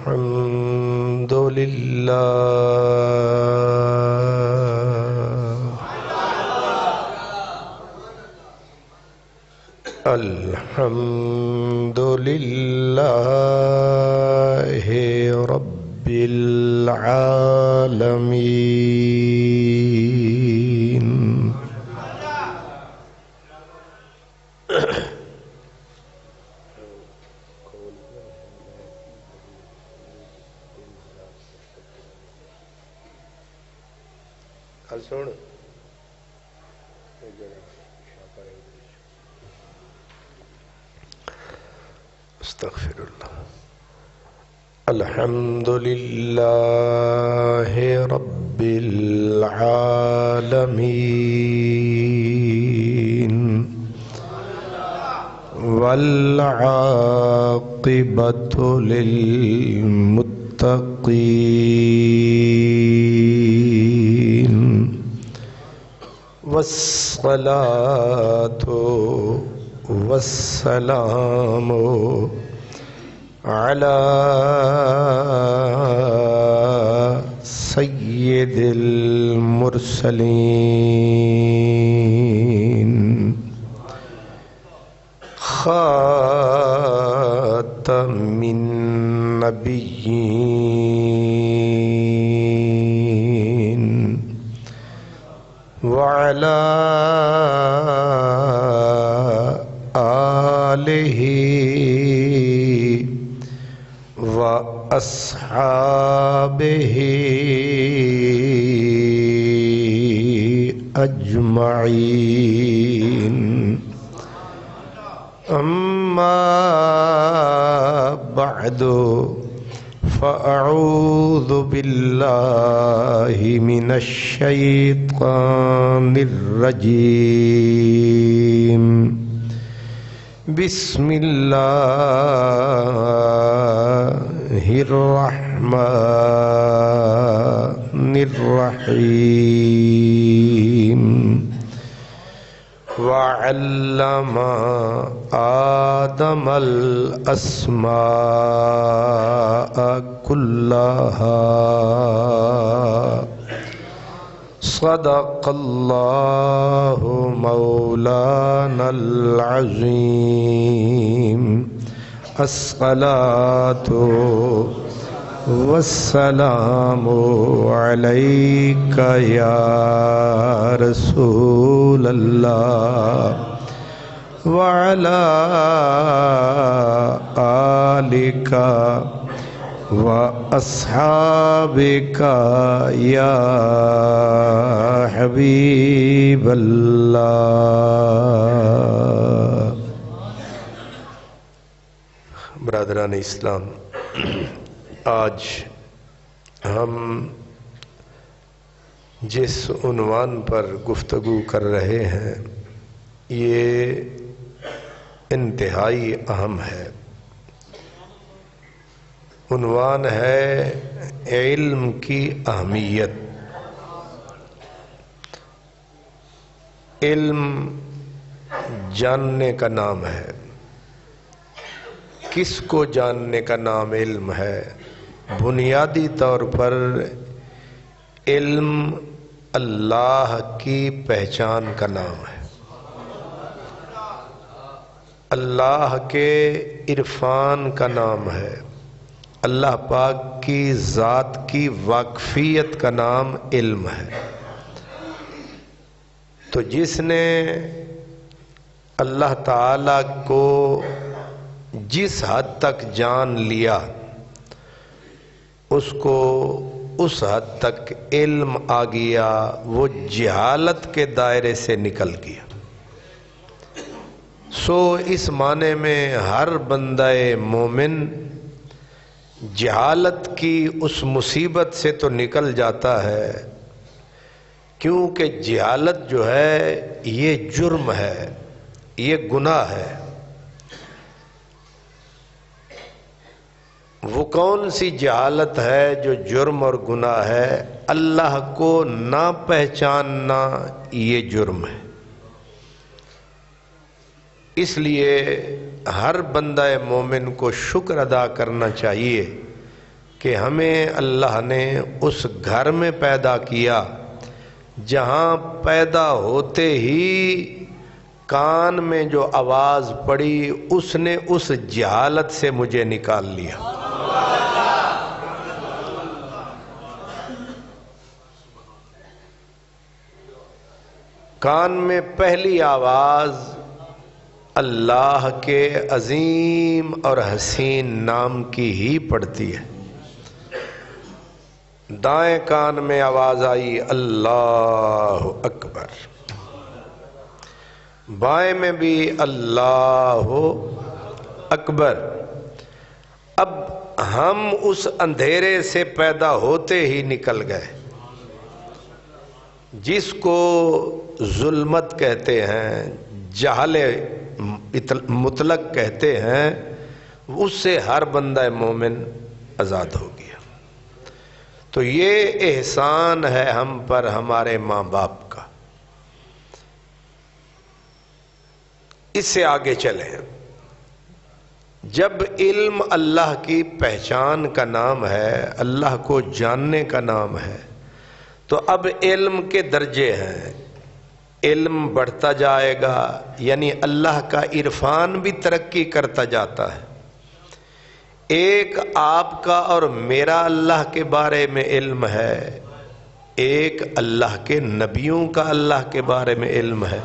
الحمد لله الحمد لله رب العالمين استغفر الله الحمد لله رب العالمين والعاقبة للمتقين والصلاة والسلام على سيد المرسلين خاتم النبيين وعلى آله وأصحابه أجمعين أما بعد فأعوذ بالله من الشيطان الرجيم بسم الله الرحمن الرحيم وعلم آدم الأسماء كلها صدق الله مولانا العظيم الصلاة والسلام عليك يا رسول الله وعلى آلك وأصحابك يا حبيب الله. برادران اسلام، آج ہم جس عنوان پر گفتگو کر رہے ہیں یہ انتہائی اہم ہے. عنوان ہے علم کی اہمیت. علم جاننے کا نام ہے. کس کو جاننے کا نام علم ہے؟ بنیادی طور پر علم اللہ کی پہچان کا نام ہے. اللہ کے عرفان کا نام ہے. اللہ پاک کی ذات کی واقفیت کا نام علم ہے. تو جس نے اللہ تعالی کو جس حد تک جان لیا اس کو اس حد تک علم آ گیا، وہ جہالت کے دائرے سے نکل گیا. سو اس معنی میں ہر بندہ مومن جہالت کی اس مصیبت سے تو نکل جاتا ہے، کیونکہ جہالت جو ہے یہ جرم ہے، یہ گناہ ہے. وہ کون سی جہالت ہے جو جرم اور گناہ ہے؟ اللہ کو نہ پہچاننا یہ جرم ہے. اس لیے ہر بندہ مومن کو شکر ادا کرنا چاہیے کہ ہمیں اللہ نے اس گھر میں پیدا کیا جہاں پیدا ہوتے ہی کان میں جو آواز پڑی اس نے اس جہالت سے مجھے نکال لیا. کان میں پہلی آواز اللہ کے عظیم اور حسین نام کی ہی پڑتی ہے. دائیں کان میں آواز آئی اللہ اکبر، بائیں میں بھی اللہ اکبر. اب ہم اس اندھیرے سے پیدا ہوتے ہی نکل گئے جس کو ظلمت کہتے ہیں، جہل مطلق کہتے ہیں، اس سے ہر بندہ مومن آزاد ہو گیا. تو یہ احسان ہے ہم پر ہمارے ماں باپ کا. اس سے آگے چلیں. جب علم اللہ کی پہچان کا نام ہے، اللہ کو جاننے کا نام ہے، تو اب علم کے درجے ہیں. علم بڑھتا جائے گا، یعنی اللہ کا عرفان بھی ترقی کرتا جاتا ہے. ایک آپ کا اور میرا اللہ کے بارے میں علم ہے، ایک اللہ کے نبیوں کا اللہ کے بارے میں علم ہے،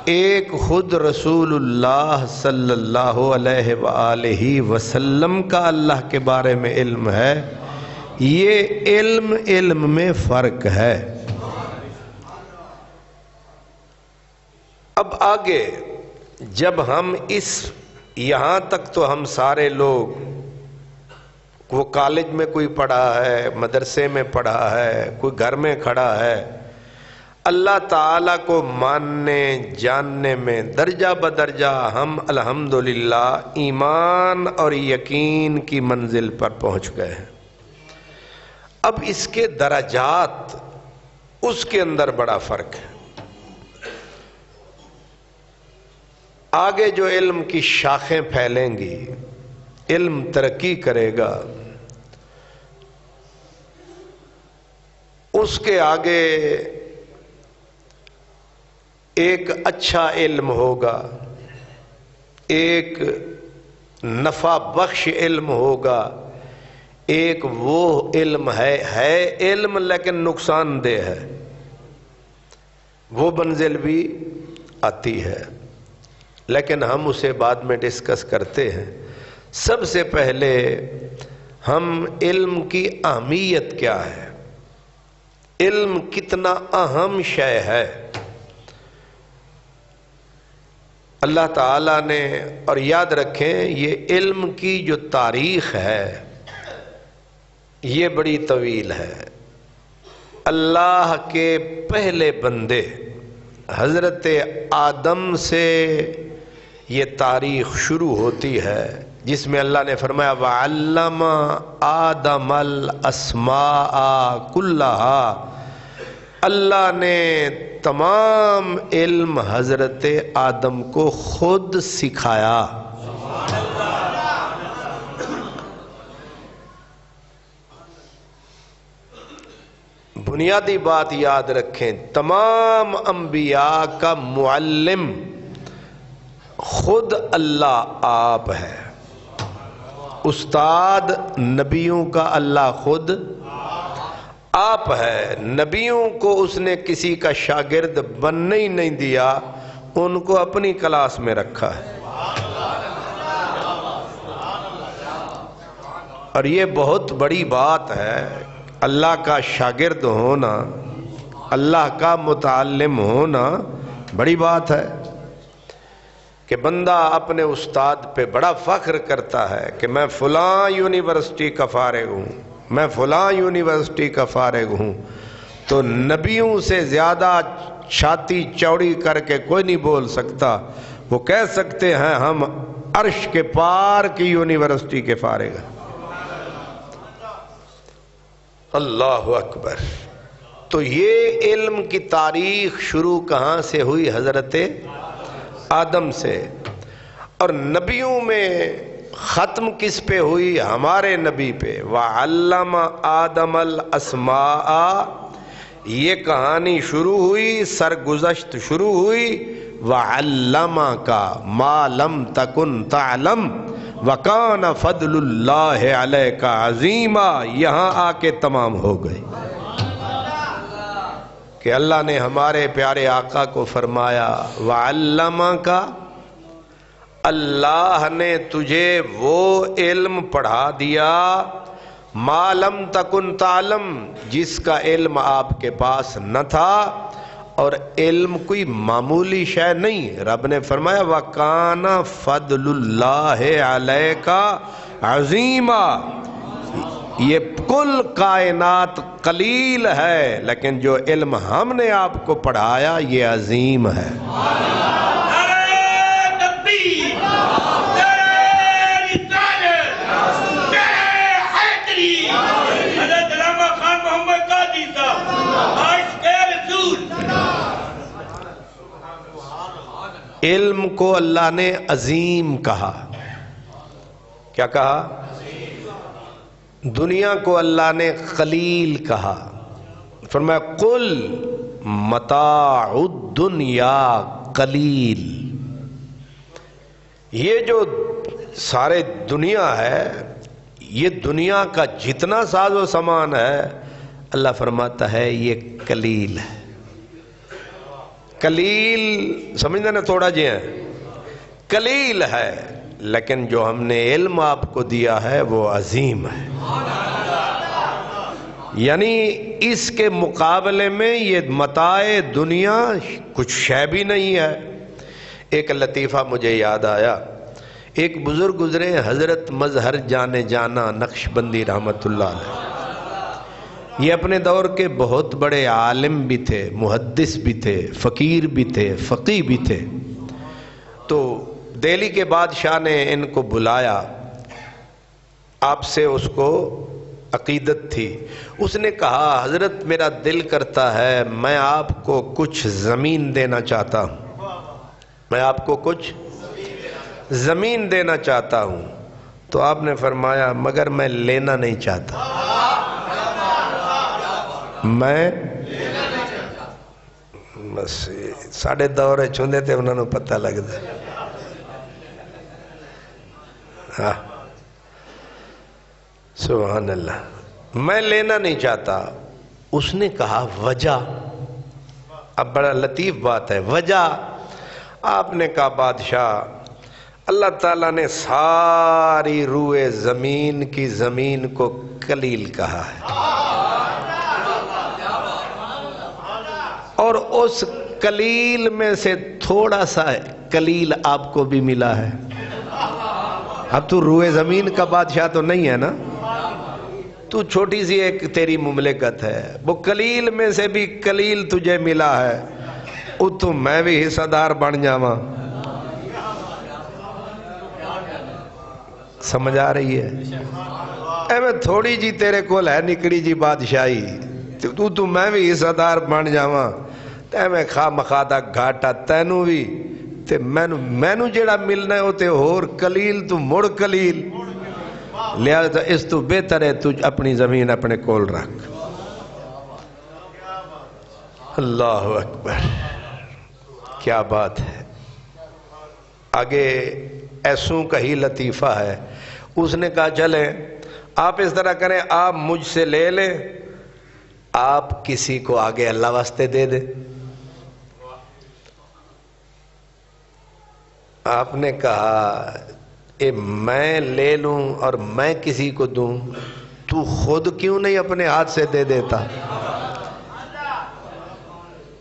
ایک خود رسول اللہ صلی اللہ علیہ وآلہ وسلم کا اللہ کے بارے میں علم ہے. یہ علم میں فرق ہے. اب آگے جب ہم یہاں تک تو ہم سارے لوگ، وہ کالج میں کوئی پڑھا ہے، مدرسے میں پڑھا ہے، کوئی گھر میں کھڑا ہے، اللہ تعالیٰ کو ماننے جاننے میں درجہ بدرجہ ہم الحمدللہ ایمان اور یقین کی منزل پر پہنچ گئے ہیں. اب اس کے درجات، اس کے اندر بڑا فرق ہے. آگے جو علم کی شاخیں پھیلیں گی، علم ترقی کرے گا، اس کے آگے ایک اچھا علم ہوگا، ایک نفع بخش علم ہوگا، ایک وہ علم ہے علم لیکن نقصان دہ ہے، وہ منزل بھی آتی ہے، لیکن ہم اسے بعد میں ڈسکس کرتے ہیں. سب سے پہلے ہم علم کی اہمیت کیا ہے، علم کتنا اہم شے ہے. اللہ تعالیٰ نے، اور یاد رکھیں یہ علم کی جو تاریخ ہے یہ بڑی طویل ہے. اللہ کے پہلے بندے حضرت آدم سے یہ تاریخ شروع ہوتی ہے، جس میں اللہ نے فرمایا وَعَلَّمَ آدَمَ الْأَسْمَاءَ كُلَّهَا. اللہ نے تمام علم حضرت آدم کو خود سکھایا. بنیادی بات یاد رکھیں، تمام انبیاء کا معلم خود اللہ آپ ہے. استاد نبیوں کا اللہ خود آپ ہے. نبیوں کو اس نے کسی کا شاگرد بننے ہی نہیں دیا، ان کو اپنی کلاس میں رکھا ہے. اور یہ بہت بڑی بات ہے. اللہ کا شاگرد ہونا، اللہ کا متعلم ہونا بڑی بات ہے کہ بندہ اپنے استاد پہ بڑا فخر کرتا ہے کہ میں فلاں یونیورسٹی کا فارغ ہوں، میں فلاں یونیورسٹی کا فارغ ہوں. تو نبیوں سے زیادہ چھاتی چوڑی کر کے کوئی نہیں بول سکتا. وہ کہہ سکتے ہیں ہم عرش کے پار کی یونیورسٹی کے فارغ ہیں. اللہ اکبر. تو یہ علم کی تاریخ شروع کہاں سے ہوئی؟ حضرت آدم سے. اور نبیوں میں ختم کس پہ ہوئی؟ ہمارے نبی پہ۔ وَعَلَّمَ آدَمَ الْأَسْمَاءَ، یہ کہانی شروع ہوئی، سرگزشت شروع ہوئی وَعَلَّمَكَ مَا لَمْ تَكُنْ تَعْلَمْ وَكَانَ فَضْلُ اللَّهِ عَلَيْكَ عَظِيمًا، یہاں آ کے تمام ہو گئی کہ اللہ نے ہمارے پیارے آقا کو فرمایا وَعَلَّمَكَ، اللہ نے تجھے وہ علم پڑھا دیا ما لم تکن تعلم، جس کا علم آپ کے پاس نہ تھا، اور علم کوئی معمولی شے نہیں۔ رب نے فرمایا وَكَانَ فَضْلُ اللَّهِ عَلَيْكَ عَظِيمًا، یہ کل کائنات قلیل ہے لیکن جو علم ہم نے آپ کو پڑھایا یہ عظیم ہے۔ علم کو اللہ نے عظیم کہا، کیا کہا؟ دنیا کو اللہ نے قلیل کہا، فرمایا قل متاع الدنیا قلیل، یہ جو سارے دنیا ہے، یہ دنیا کا جتنا ساز و سامان ہے اللہ فرماتا ہے یہ قلیل ہے۔ قلیل سمجھنا نا، تھوڑا جی ہے، قلیل ہے، لیکن جو ہم نے علم آپ کو دیا ہے وہ عظیم ہے، یعنی اس کے مقابلے میں یہ متاع دنیا کچھ شے بھی نہیں ہے۔ ایک لطیفہ مجھے یاد آیا، ایک بزرگ گزرے حضرت مظہر جانے جانا نقشبندی رحمت اللہ علیہ، یہ اپنے دور کے بہت بڑے عالم بھی تھے، محدث بھی تھے، فقیر بھی تھے، فقیہ بھی تھے۔ تو دہلی کے بادشاہ نے ان کو بلایا، آپ سے اس کو عقیدت تھی، اس نے کہا حضرت میرا دل کرتا ہے میں آپ کو کچھ زمین دینا چاہتا ہوں، میں آپ کو کچھ زمین دینا چاہتا ہوں۔ تو آپ نے فرمایا مگر میں لینا نہیں چاہتا، میں بس ساڑھے دورے چھوندے تھے انہوں نے پتہ لگتا ہے، ہاں سبحان اللہ، میں لینا نہیں چاہتا۔ اس نے کہا وجہ، اب بڑا لطیف بات ہے، وجہ؟ آپ نے کہا بادشاہ اللہ تعالیٰ نے ساری روئے زمین کی زمین کو قلیل کہا ہے، اور اس قلیل میں سے تھوڑا سا قلیل آپ کو بھی ملا ہے۔ اب تو روئے زمین کا بادشاہ تو نہیں ہے نا، تو چھوٹی سی ایک تیری مملکت ہے، وہ قلیل میں سے بھی قلیل تجھے ملا ہے، تو میں بھی حصہ دار بن جاواں۔ سمجھ آ رہی ہے؟ اے میں تھوڑی جی تیرے کول ہے نکڑی جی بادشاہی، تو میں بھی حصہ دار بن جاواں، تے میں خواہ مخواہ دا گھاٹا تینوں بھی تے مینوں جیڑا ملنا ہے وہ تے ہور قلیل، تو مڑ قلیل، لہذا اس تو بہتر ہے تو اپنی زمین اپنے کول رکھ۔ اللہ اکبر، کیا بات ہے۔ آگے ایسوں کا ہی لطیفہ ہے، اس نے کہا چلیں آپ اس طرح کریں، آپ مجھ سے لے لیں، آپ کسی کو آگے اللہ واسطے دے دیں۔ آپ نے کہا اے میں لے لوں اور میں کسی کو دوں، تو خود کیوں نہیں اپنے ہاتھ سے دے دیتا؟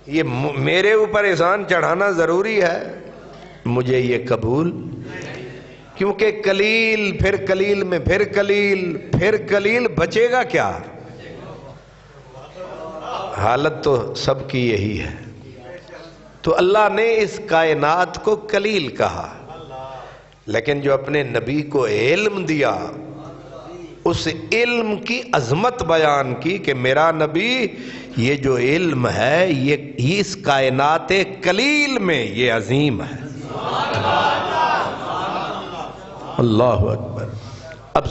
یہ میرے اوپر احسان چڑھانا ضروری ہے، مجھے یہ قبول، کیونکہ قلیل پھر قلیل میں پھر قلیل پھر قلیل، بچے گا کیا؟ حالت تو سب کی یہی ہے۔ تو اللہ نے اس کائنات کو قلیل کہا، لیکن جو اپنے نبی کو علم دیا، اس علم کی عظمت بیان کی کہ میرا نبی یہ جو علم ہے یہ اس کائنات قلیل میں یہ عظیم ہے، اللہ اکبر۔ اب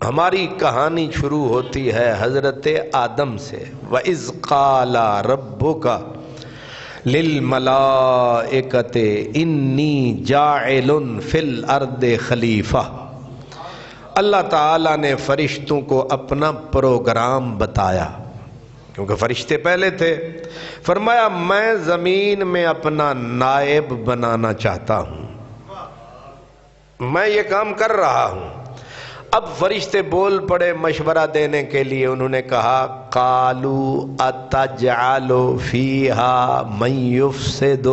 ہماری کہانی شروع ہوتی ہے حضرت آدم سے۔ وَإِذْ قَالَ رَبُّكَ لِلْمَلَائِكَةِ إِنِّي جَاعِلٌ فِي الْأَرْضِ خلیفہ۔ اللہ تعالیٰ نے فرشتوں کو اپنا پروگرام بتایا، کیونکہ فرشتے پہلے تھے۔ فرمایا میں زمین میں اپنا نائب بنانا چاہتا ہوں، میں یہ کام کر رہا ہوں۔ اب فرشتے بول پڑے مشورہ دینے کے لیے، انہوں نے کہا قَالُوا أَتَجْعَلُ فِيهَا مَن يُفْسِدُ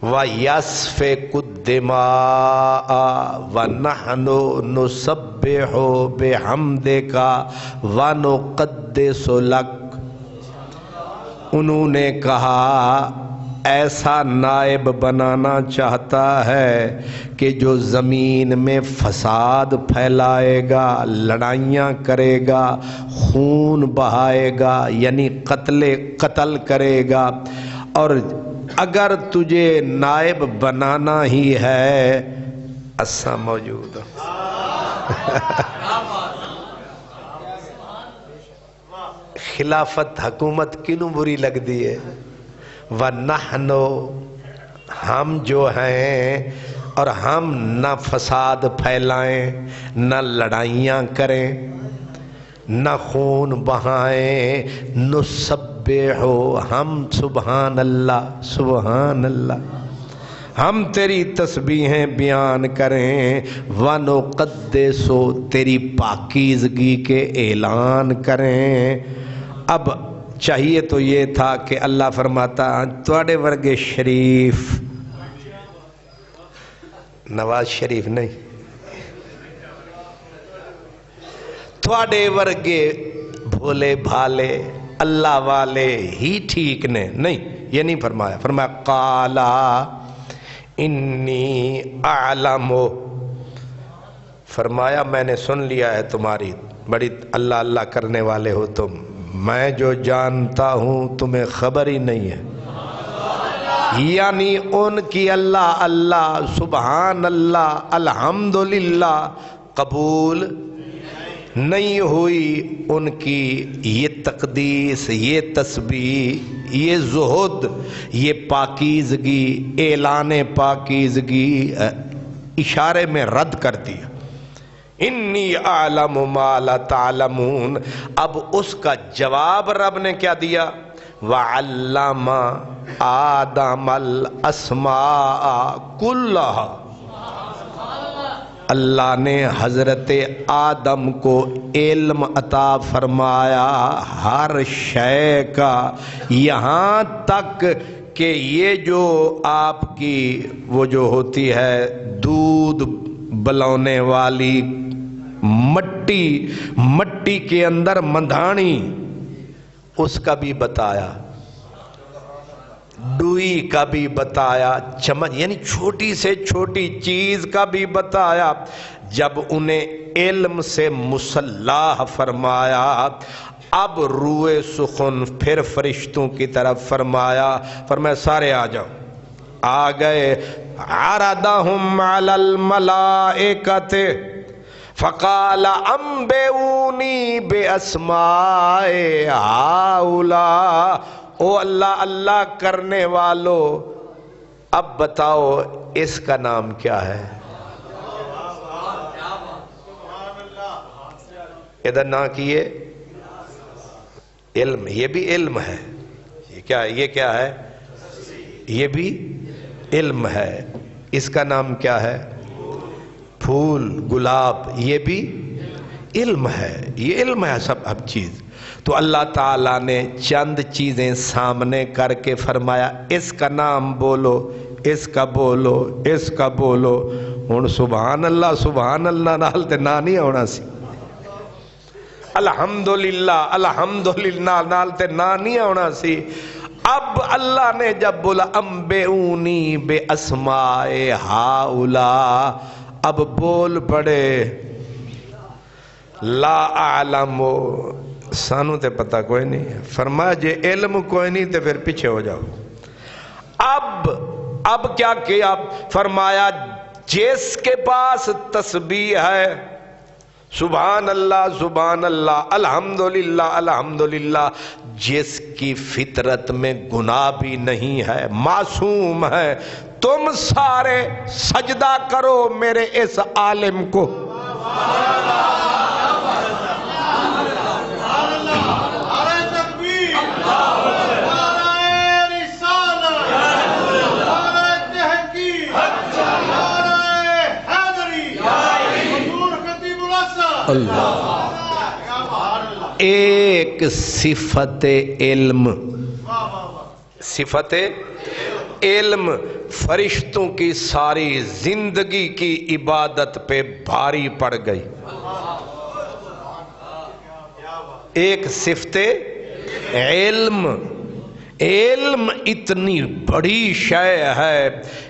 وَيَسْفِكُ الدِّمَاءَ وَنَحْنُ نُسَبِّحُ بِحَمْدِكَ وَنُقَدِّسُ لَكَ۔ انہوں نے کہا ایسا نائب بنانا چاہتا ہے کہ جو زمین میں فساد پھیلائے گا، لڑائیاں کرے گا، خون بہائے گا، یعنی قتل کرے گا، اور اگر تجھے نائب بنانا ہی ہے اسا موجود ہوں۔ خلافت حکومت کنوں بری لگ دی ہے؟ وَنَحْنُ ہم جو ہیں، اور ہم نہ فساد پھیلائیں، نہ لڑائیاں کریں، نہ خون بہائیں، نُسَبِّحُ ہم سبحان اللہ سبحان اللہ ہم تیری تسبیحیں بیان کریں، وَنُقَدِّسُ تیری پاکیزگی کے اعلان کریں۔ اب چاہیے تو یہ تھا کہ اللہ فرماتا تواڈے ورگے شریف، نواز شریف نہیں، تواڈے ورگے بھولے بھالے اللہ والے ہی ٹھیک نے، نہیں یہ نہیں فرمایا۔ فرمایا قَالَ إِنِّي أَعْلَمُ، فرمایا میں نے سن لیا ہے تمہاری بڑی اللہ اللہ کرنے والے ہو تم، میں جو جانتا ہوں تمہیں خبر ہی نہیں ہے۔ یعنی ان کی اللہ اللہ سبحان اللہ الحمدللہ قبول نہیں ہوئی، ان کی یہ تقدیس، یہ تسبیح، یہ زہد، یہ پاکیزگی، اعلان پاکیزگی اشارے میں رد کر دیا۔ انی اعلم ما لا تعلمون، اب اس کا جواب رب نے کیا دیا؟ وَعَلَّمَ آدَمَ الْأَسْمَاءَ كُلَّهَا، اللہ نے حضرت آدم کو علم عطا فرمایا ہر شے کا، یہاں تک کہ یہ جو آپ کی وہ جو ہوتی ہے دودھ بلونے والی مٹی کے اندر مندھانی، اس کا بھی بتایا، ڈوئی کا بھی بتایا، چمچ یعنی چھوٹی سے چھوٹی چیز کا بھی بتایا۔ جب انہیں علم سے مسلح فرمایا، اب روئے سخن پھر فرشتوں کی طرف فرمایا سارے آ جاؤ۔ آ گئے، عرضہم علی الملائکۃ فقال انبئونی باسماء ہؤلاء، او اللہ اللہ کرنے والو اب بتاؤ اس کا نام کیا ہے؟ ادھر نہ کیے علم، یہ بھی علم ہے، یہ کیا ہے؟ یہ بھی علم ہے۔ اس کا نام کیا ہے؟ پھول، گلاب، یہ بھی علم ہے، یہ علم ہے سب اب چیز۔ تو اللہ تعالیٰ نے چند چیزیں سامنے کر کے فرمایا اس کا نام بولو، اس کا بولو، اس کا بولو۔ ہن سبحان اللہ نال تے نہ نہیں ہونا سی، الحمدللہ نال تے نہ نہیں ہونا سی۔ اب اللہ نے جب بولا انبئونی باسماء ہؤلاء، اب بول پڑے لا اعلم، سانو تے پتہ کوئی نہیں۔ فرمایا جے علم کوئی نہیں تے پھر پیچھے ہو جاؤ۔ اب کیا کیا؟ فرمایا جس کے پاس تسبیح ہے سبحان اللہ الحمدللہ الحمدللہ، جس کی فطرت میں گناہ بھی نہیں ہے، معصوم ہے، تم سارے سجدہ کرو میرے اس عالم کو۔ ایک صفت علم، صفت علم فرشتوں کی ساری زندگی کی عبادت پہ بھاری پڑ گئی۔ ایک صفت علم، علم اتنی بڑی شے ہے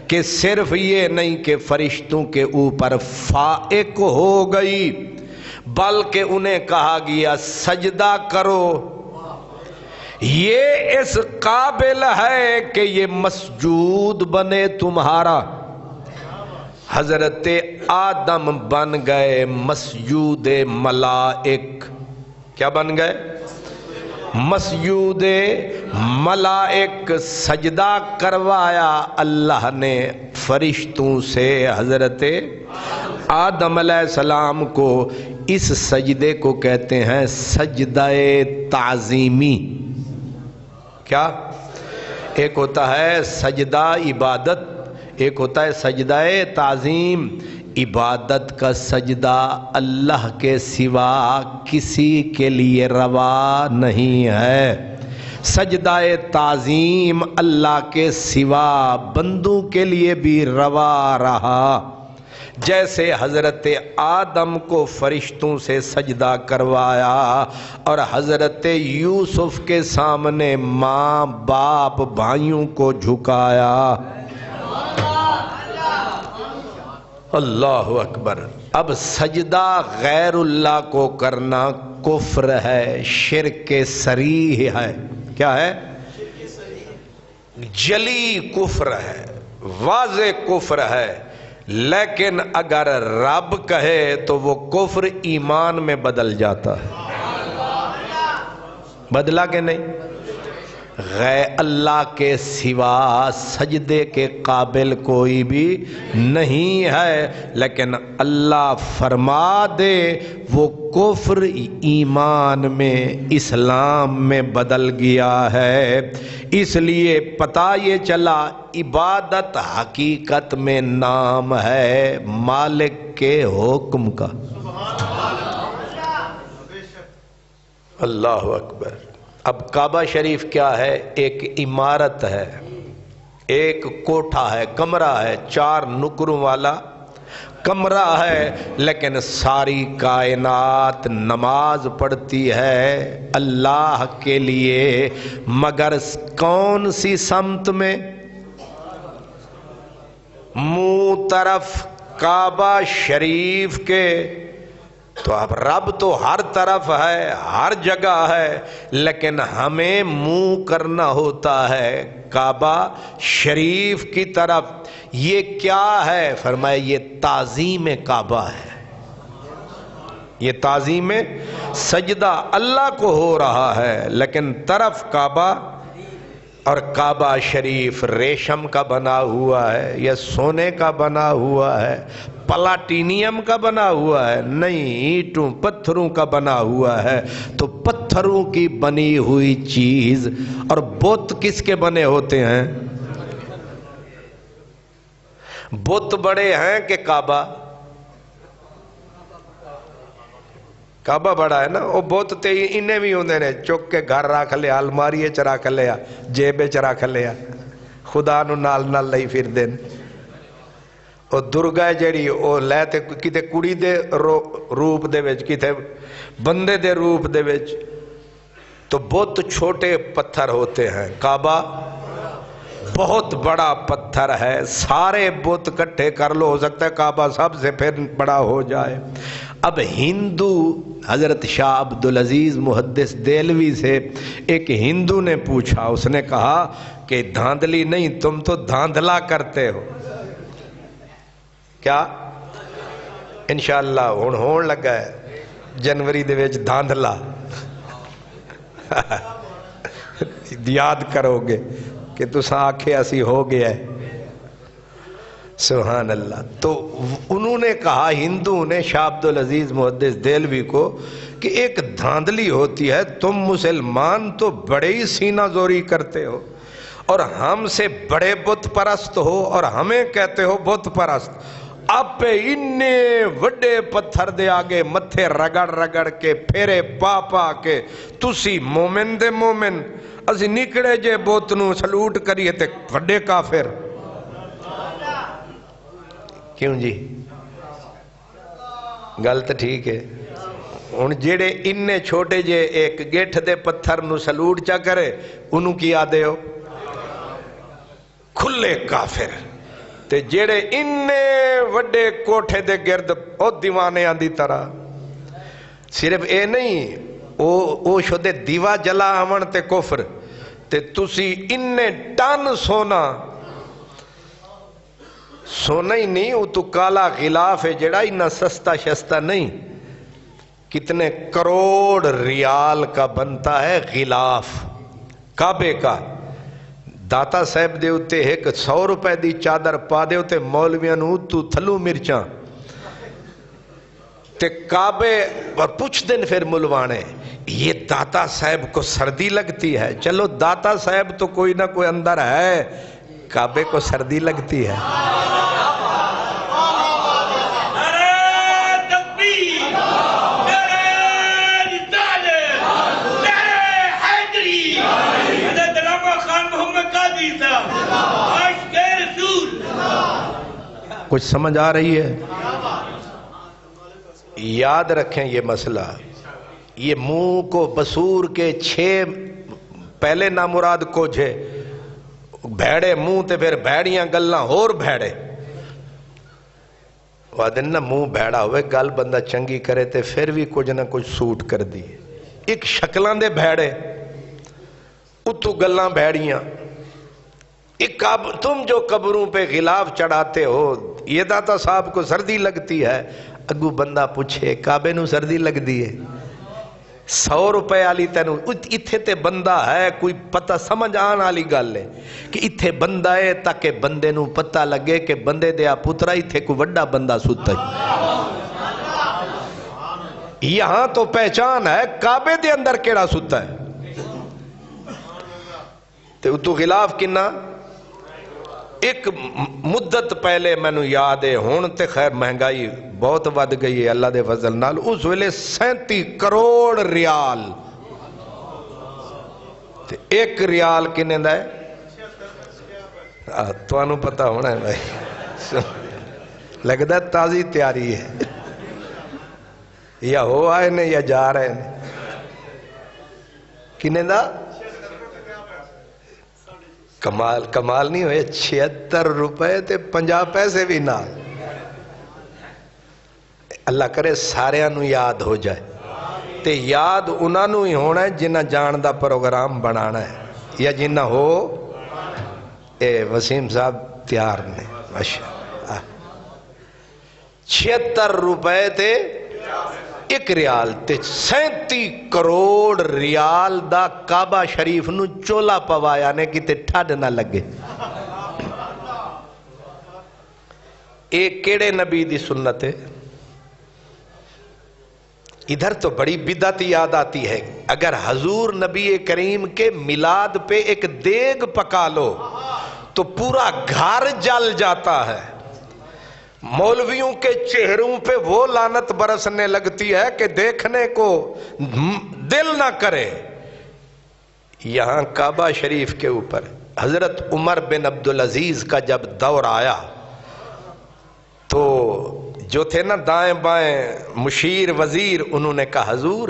کہ صرف یہ نہیں کہ فرشتوں کے اوپر فائق ہو گئی، بلکہ انہیں کہا گیا سجدہ کرو۔ یہ اس قابل ہے کہ یہ مسجود بنے تمہارا۔ حضرت آدم بن گئے مسجود ملائک۔ کیا بن گئے؟ مسجود ملائک۔ سجدہ کروایا اللہ نے فرشتوں سے حضرت آدم علیہ السلام کو۔ اس سجدے کو کہتے ہیں سجدہ تعظیمی۔ کیا؟ ایک ہوتا ہے سجدہ عبادت، ایک ہوتا ہے سجدہ تعظیم۔ عبادت کا سجدہ اللہ کے سوا کسی کے لیے روا نہیں ہے، سجدہ تعظیم اللہ کے سوا بندوں کے لیے بھی روا رہا۔ جیسے حضرت آدم کو فرشتوں سے سجدہ کروایا اور حضرت یوسف کے سامنے ماں باپ بھائیوں کو جھکایا۔ اللہ اکبر۔ اب سجدہ غیر اللہ کو کرنا کفر ہے، شرک صریح ہے۔ کیا ہے؟ جلی کفر ہے، واضح کفر ہے۔ لیکن اگر رب کہے تو وہ کفر ایمان میں بدل جاتا ہے۔ بدلا کہ نہیں؟ غیر اللہ کے سوا سجدے کے قابل کوئی بھی نہیں ہے، لیکن اللہ فرما دے وہ کفر ایمان میں اسلام میں بدل گیا ہے۔ اس لیے پتہ یہ چلا عبادت حقیقت میں نام ہے مالک کے حکم کا۔ اللہ اکبر۔ اب کعبہ شریف کیا ہے؟ ایک عمارت ہے، ایک کوٹھا ہے، کمرہ ہے، 4 نکروں والا کمرہ ہے، لیکن ساری کائنات نماز پڑھتی ہے اللہ کے لیے، مگر کون سی سمت میں؟ منہ طرف کعبہ شریف کے۔ تو اب رب تو ہر طرف ہے، ہر جگہ ہے، لیکن ہمیں منہ کرنا ہوتا ہے کعبہ شریف کی طرف۔ یہ کیا ہے؟ فرمایا یہ تعظیم کعبہ ہے، یہ تعظیم سجدہ اللہ کو ہو رہا ہے، لیکن طرف کعبہ۔ اور کعبہ شریف ریشم کا بنا ہوا ہے یا سونے کا بنا ہوا ہے، پلاٹینیم کا بنا ہوا ہے؟ نہیں، اینٹوں پتھروں کا بنا ہوا ہے۔ تو پتھروں کی بنی ہوئی چیز، اور بت کس کے بنے ہوتے ہیں؟ بت بڑے ہیں کہ کعبہ؟ کعبہ بڑا ہے نا، وہ بت تے انہیں بھی ہوندے نے چک کے گھر رکھ لیا، الماری چ رکھ لیا، جیب چ رکھ لیا، خدا نو نال نال لئی پھر دین۔ او درگا جڑی او لے تے کتے کڑی دے روپ دے وچ، کتے بندے دے روپ دے وچ۔ تو بت چھوٹے پتھر ہوتے ہیں، کعبہ بہت بڑا پتھر ہے۔ سارے بت کٹھے کر لو، ہو سکتا ہے کعبہ سب سے پھر بڑا ہو جائے۔ اب ہندو حضرت شاہ عبدالعزیز محدث دہلوی سے ایک ہندو نے پوچھا، اس نے کہا کہ دھاندلی نہیں، تم تو دھاندلا کرتے ہو۔ کیا انشاءاللہ ہون ہون لگا ہے جنوری دے وچ دھاندلا یاد کرو گے کہ تساں آکھے اسی ہو گیا ہے. سبحان اللہ. تو انہوں نے کہا ہندو نے شاہ عبدالعزیز محدث دہلوی کو کہ ایک دھاندلی ہوتی ہے، تم مسلمان تو بڑے ہی سینہ زوری کرتے ہو اور ہم سے بڑے بت پرست ہو اور ہمیں کہتے ہو بت پرست. آپ انے وڈے پتھر دے آگے متھے رگڑ رگڑ کے پھیرے پا پا کے تسی مومن دے مومن، اسی نکڑے جے بت نو سلوٹ کریے تے وڈے کافر. کیوں جی؟ گل تو ٹھیک ہے. ہن جڑے انے چھوٹے جے ایک گٹھ دے پتھر نو سلوٹ چا کرے انہوں کی آدھے ہو کھلے کافر. تے جڑے انے وڈے کوٹھے دے گرد او دیوانے آن دی طرح. صرف اے نہیں، او شدے دیوا جلا آمن تے کفر. تے تسی انے ٹن سونا ہی نہیں، وہ تو کالا غلاف ہے جڑا اتنا سستا شستا نہیں، کتنے کروڑ ریال کا بنتا ہے غلاف کعبے کا. داتا صاحب دے اتے ایک 100 روپے دی چادر پا دے اتے مولویاں نو تو تھلو مرچاں تے کعبے اور پوچھ دن پھر ملوانے یہ داتا صاحب کو سردی لگتی ہے. چلو داتا صاحب تو کوئی نہ کوئی اندر ہے، کعبے کو سردی لگتی ہے. کچھ سمجھ آ رہی ہے؟ یاد رکھیں یہ مسئلہ. یہ منہ کو بسور کے 6 پہلے نامراد کوجھے بھیڑے منہ تے پھر بھیڑیاں گلاں اور بھیڑے. وہ دن نہ منہ بھیڑا ہوئے گل بندہ چنگی کرے تے پھر بھی کچھ نہ کچھ سوٹ کر دی. ایک شکلاں دے بھیڑے اتو گلاں بھیڑیاں. ایک تم جو قبروں پہ غلاف چڑھاتے ہو یہ داتا صاحب کو سردی لگتی ہے. اگو بندہ پوچھے کعبے نو سردی لگ دی ہے؟ 100 روپے آلی تینو اتھے تے بندہ ہے، کوئی پتہ سمجھ آن آلی گل ہے کہ اتھے بندہ ہے تاکہ بندے نو پتہ لگے کہ بندے دیا پترہ اتھے کوئی وڈا بندہ سوتا ہے. یہاں تو پہچان ہے کعبے دے اندر کیڑا سوتا ہے. تو غلاف کنا ایک مدت پہلے میں نو یاد ہے، ہون تے خیر مہنگائی بہت ود گئی ہے اللہ دے فضل نال. اس ویلے 37 کروڑ ریال. تے 1 ریال کنے دا ہے؟ تو انہوں پتہ ہونا ہے بھائی، لگتا ہے تازی تیاری ہے، یا ہو آئے نے یا جا رہے نے. کنے دا؟ کمال نہیں ہوئے. 76 روپے تے 50 پیسے بھی نہ. اللہ کرے سارے انہوں یاد ہو جائے. تے یاد انہوں ہی ہونا ہے جنہ جان دا پروگرام بنانا ہے یا جنہ ہو. اے وسیم صاحب تیار نے ماشاءاللہ. 76 روپے تے 1 ریال تے 37 کروڑ ریال دا کعبہ شریف نو چولا پوایا نے کتے ٹھڈ نہ لگے. ایک کیڑے نبی دی سنت ہے؟ ادھر تو بڑی بدعت یاد آتی ہے. اگر حضور نبی کریم کے میلاد پہ ایک دیگ پکا لو تو پورا گھر جل جاتا ہے. مولویوں کے چہروں پہ وہ لعنت برسنے لگتی ہے کہ دیکھنے کو دل نہ کرے. یہاں کعبہ شریف کے اوپر حضرت عمر بن عبدالعزیز کا جب دور آیا تو جو تھے نا دائیں بائیں مشیر وزیر، انہوں نے کہا حضور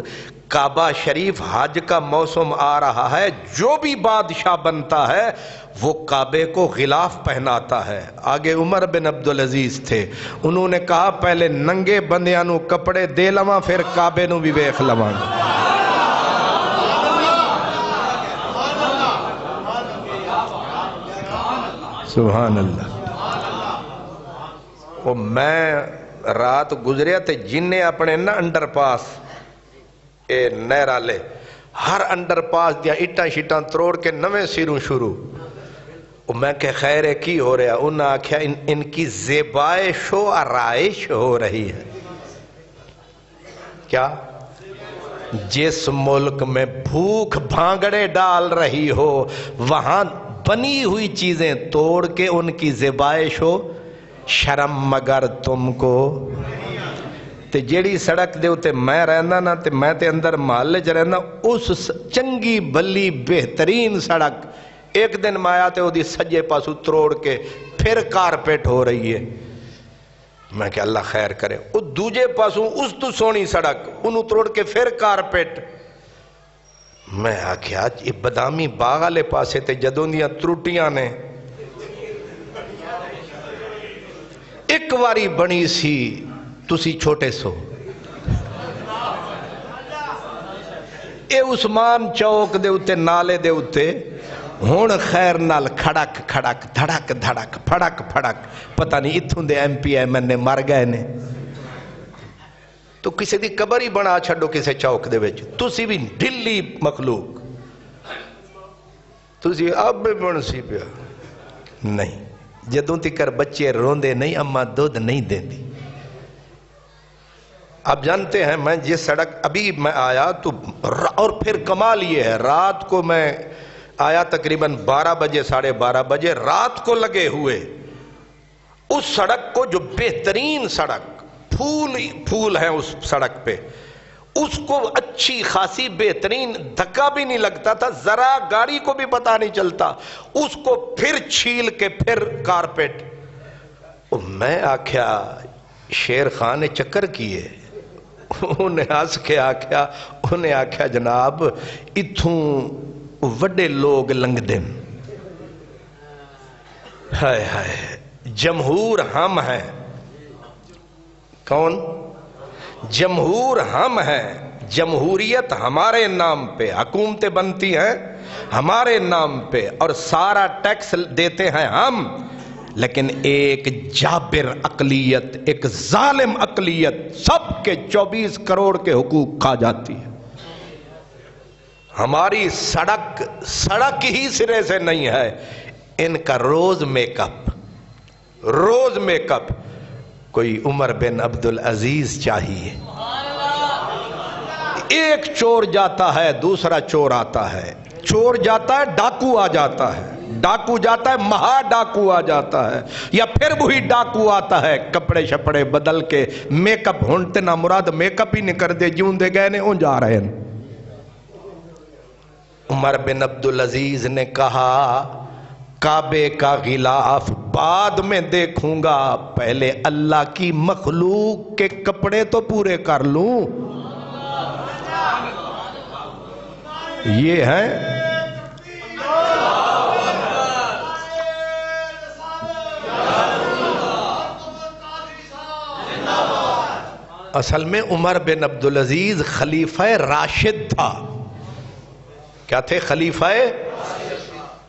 کعبہ شریف حج کا موسم آ رہا ہے، جو بھی بادشاہ بنتا ہے وہ کعبے کو غلاف پہناتا ہے. آگے عمر بن عبدالعزیز تھے، انہوں نے کہا پہلے ننگے بندیاں نو کپڑے دے لواں پھر کعبے نو بھی ویکھ لواں. سبحان اللہ. وہ میں رات گزریا تے جن اپنے نا انڈر پاس اے نہر والے ہر انڈر پاس دیا اٹاں شٹاں تروڑ کے نویں سیروں شروع. میں کہ خیر ہے کی ہو رہا؟ انہوں نے آکھیا ان کی زیبائش و آرائش ہو رہی ہے. کیا؟ جس ملک میں بھوک بھانگڑے ڈال رہی ہو وہاں بنی ہوئی چیزیں توڑ کے ان کی زیبائش ہو شرم مگر تم کو. تے جیڑی سڑک دے اتے میں رہنا نا تے میں تے اندر محلے چ رہنا اس چنگی بلی بہترین سڑک ایک دن میں آیا تے وہ دی سجے پاسو تروڑ کے پھر کارپیٹ ہو رہی ہے. میں کہ اللہ خیر کرے. وہ دوجے پاسوں اس تو سونی سڑک انہوں تروڑ کے پھر کارپیٹ. میں آکھیا یہ بدامی باغ والے پاسے تے جدوں دیاں تروٹیاں نے ایک واری بنی سی تسی چھوٹے سو. اے عثمان چوک دے اتے نالے دے اتے ہون خیر نال کھڑک کھڑک دھڑک دھڑک پھڑک پھڑک پتہ نہیں اتھوں دے ایم پی ایم این نے مر گئے نے. تو کسی دی قبر ہی بنا چھڑو کسی چوک دے وچ. تسی بھی ڈھلی مخلوق تسی اب بھی بن سی پیا نہیں. جدوں تکر بچے روندے نہیں اماں دودھ نہیں دیندی. آپ جانتے ہیں میں جس سڑک ابھی میں آیا تو اور پھر کمال یہ ہے رات کو میں آیا تقریباً 12 بجے 12:30 بجے رات کو لگے ہوئے اس سڑک کو جو بہترین سڑک پھول ہیں اس سڑک پہ اس کو اچھی خاصی بہترین دھکا بھی نہیں لگتا تھا ذرا گاڑی کو بھی پتہ نہیں چلتا اس کو پھر چھیل کے پھر کارپیٹ. میں آکھیا شیر خان نے چکر کیے. انہیں ہنس کے آکھیا انہیں آکھیا جناب اتھوں وڈے لوگ لنگ دن. ہائے ہائے جمہور ہم ہیں. کون؟ جمہور ہم ہیں. جمہوریت ہمارے نام پہ حکومتیں بنتی ہیں ہمارے نام پہ اور سارا ٹیکس دیتے ہیں ہم. لیکن ایک جابر اقلیت ایک ظالم اقلیت سب کے 24 کروڑ کے حقوق کھا جاتی ہے. ہماری سڑک ہی سرے سے نہیں ہے. ان کا روز میک اپ کوئی عمر بن عبدالعزیز چاہیے. ایک چور جاتا ہے دوسرا چور آتا ہے. چور جاتا ہے ڈاکو آ جاتا ہے. ڈاکو جاتا ہے مہا ڈاکو آ جاتا ہے یا پھر وہی ڈاکو آتا ہے کپڑے شپڑے بدل کے میک اپ ہونتے نہ مراد میک اپ ہی نہیں کر دے جیون دے گئے نے اون جا رہے ہیں. عمر بن عبدالعزیز نے کہا کعبے کا غلاف بعد میں دیکھوں گا پہلے اللہ کی مخلوق کے کپڑے تو پورے کر لوں. یہ ہے اصل میں عمر بن عبدالعزیز خلیفہ راشد تھا. کیا تھے؟ خلیفہ.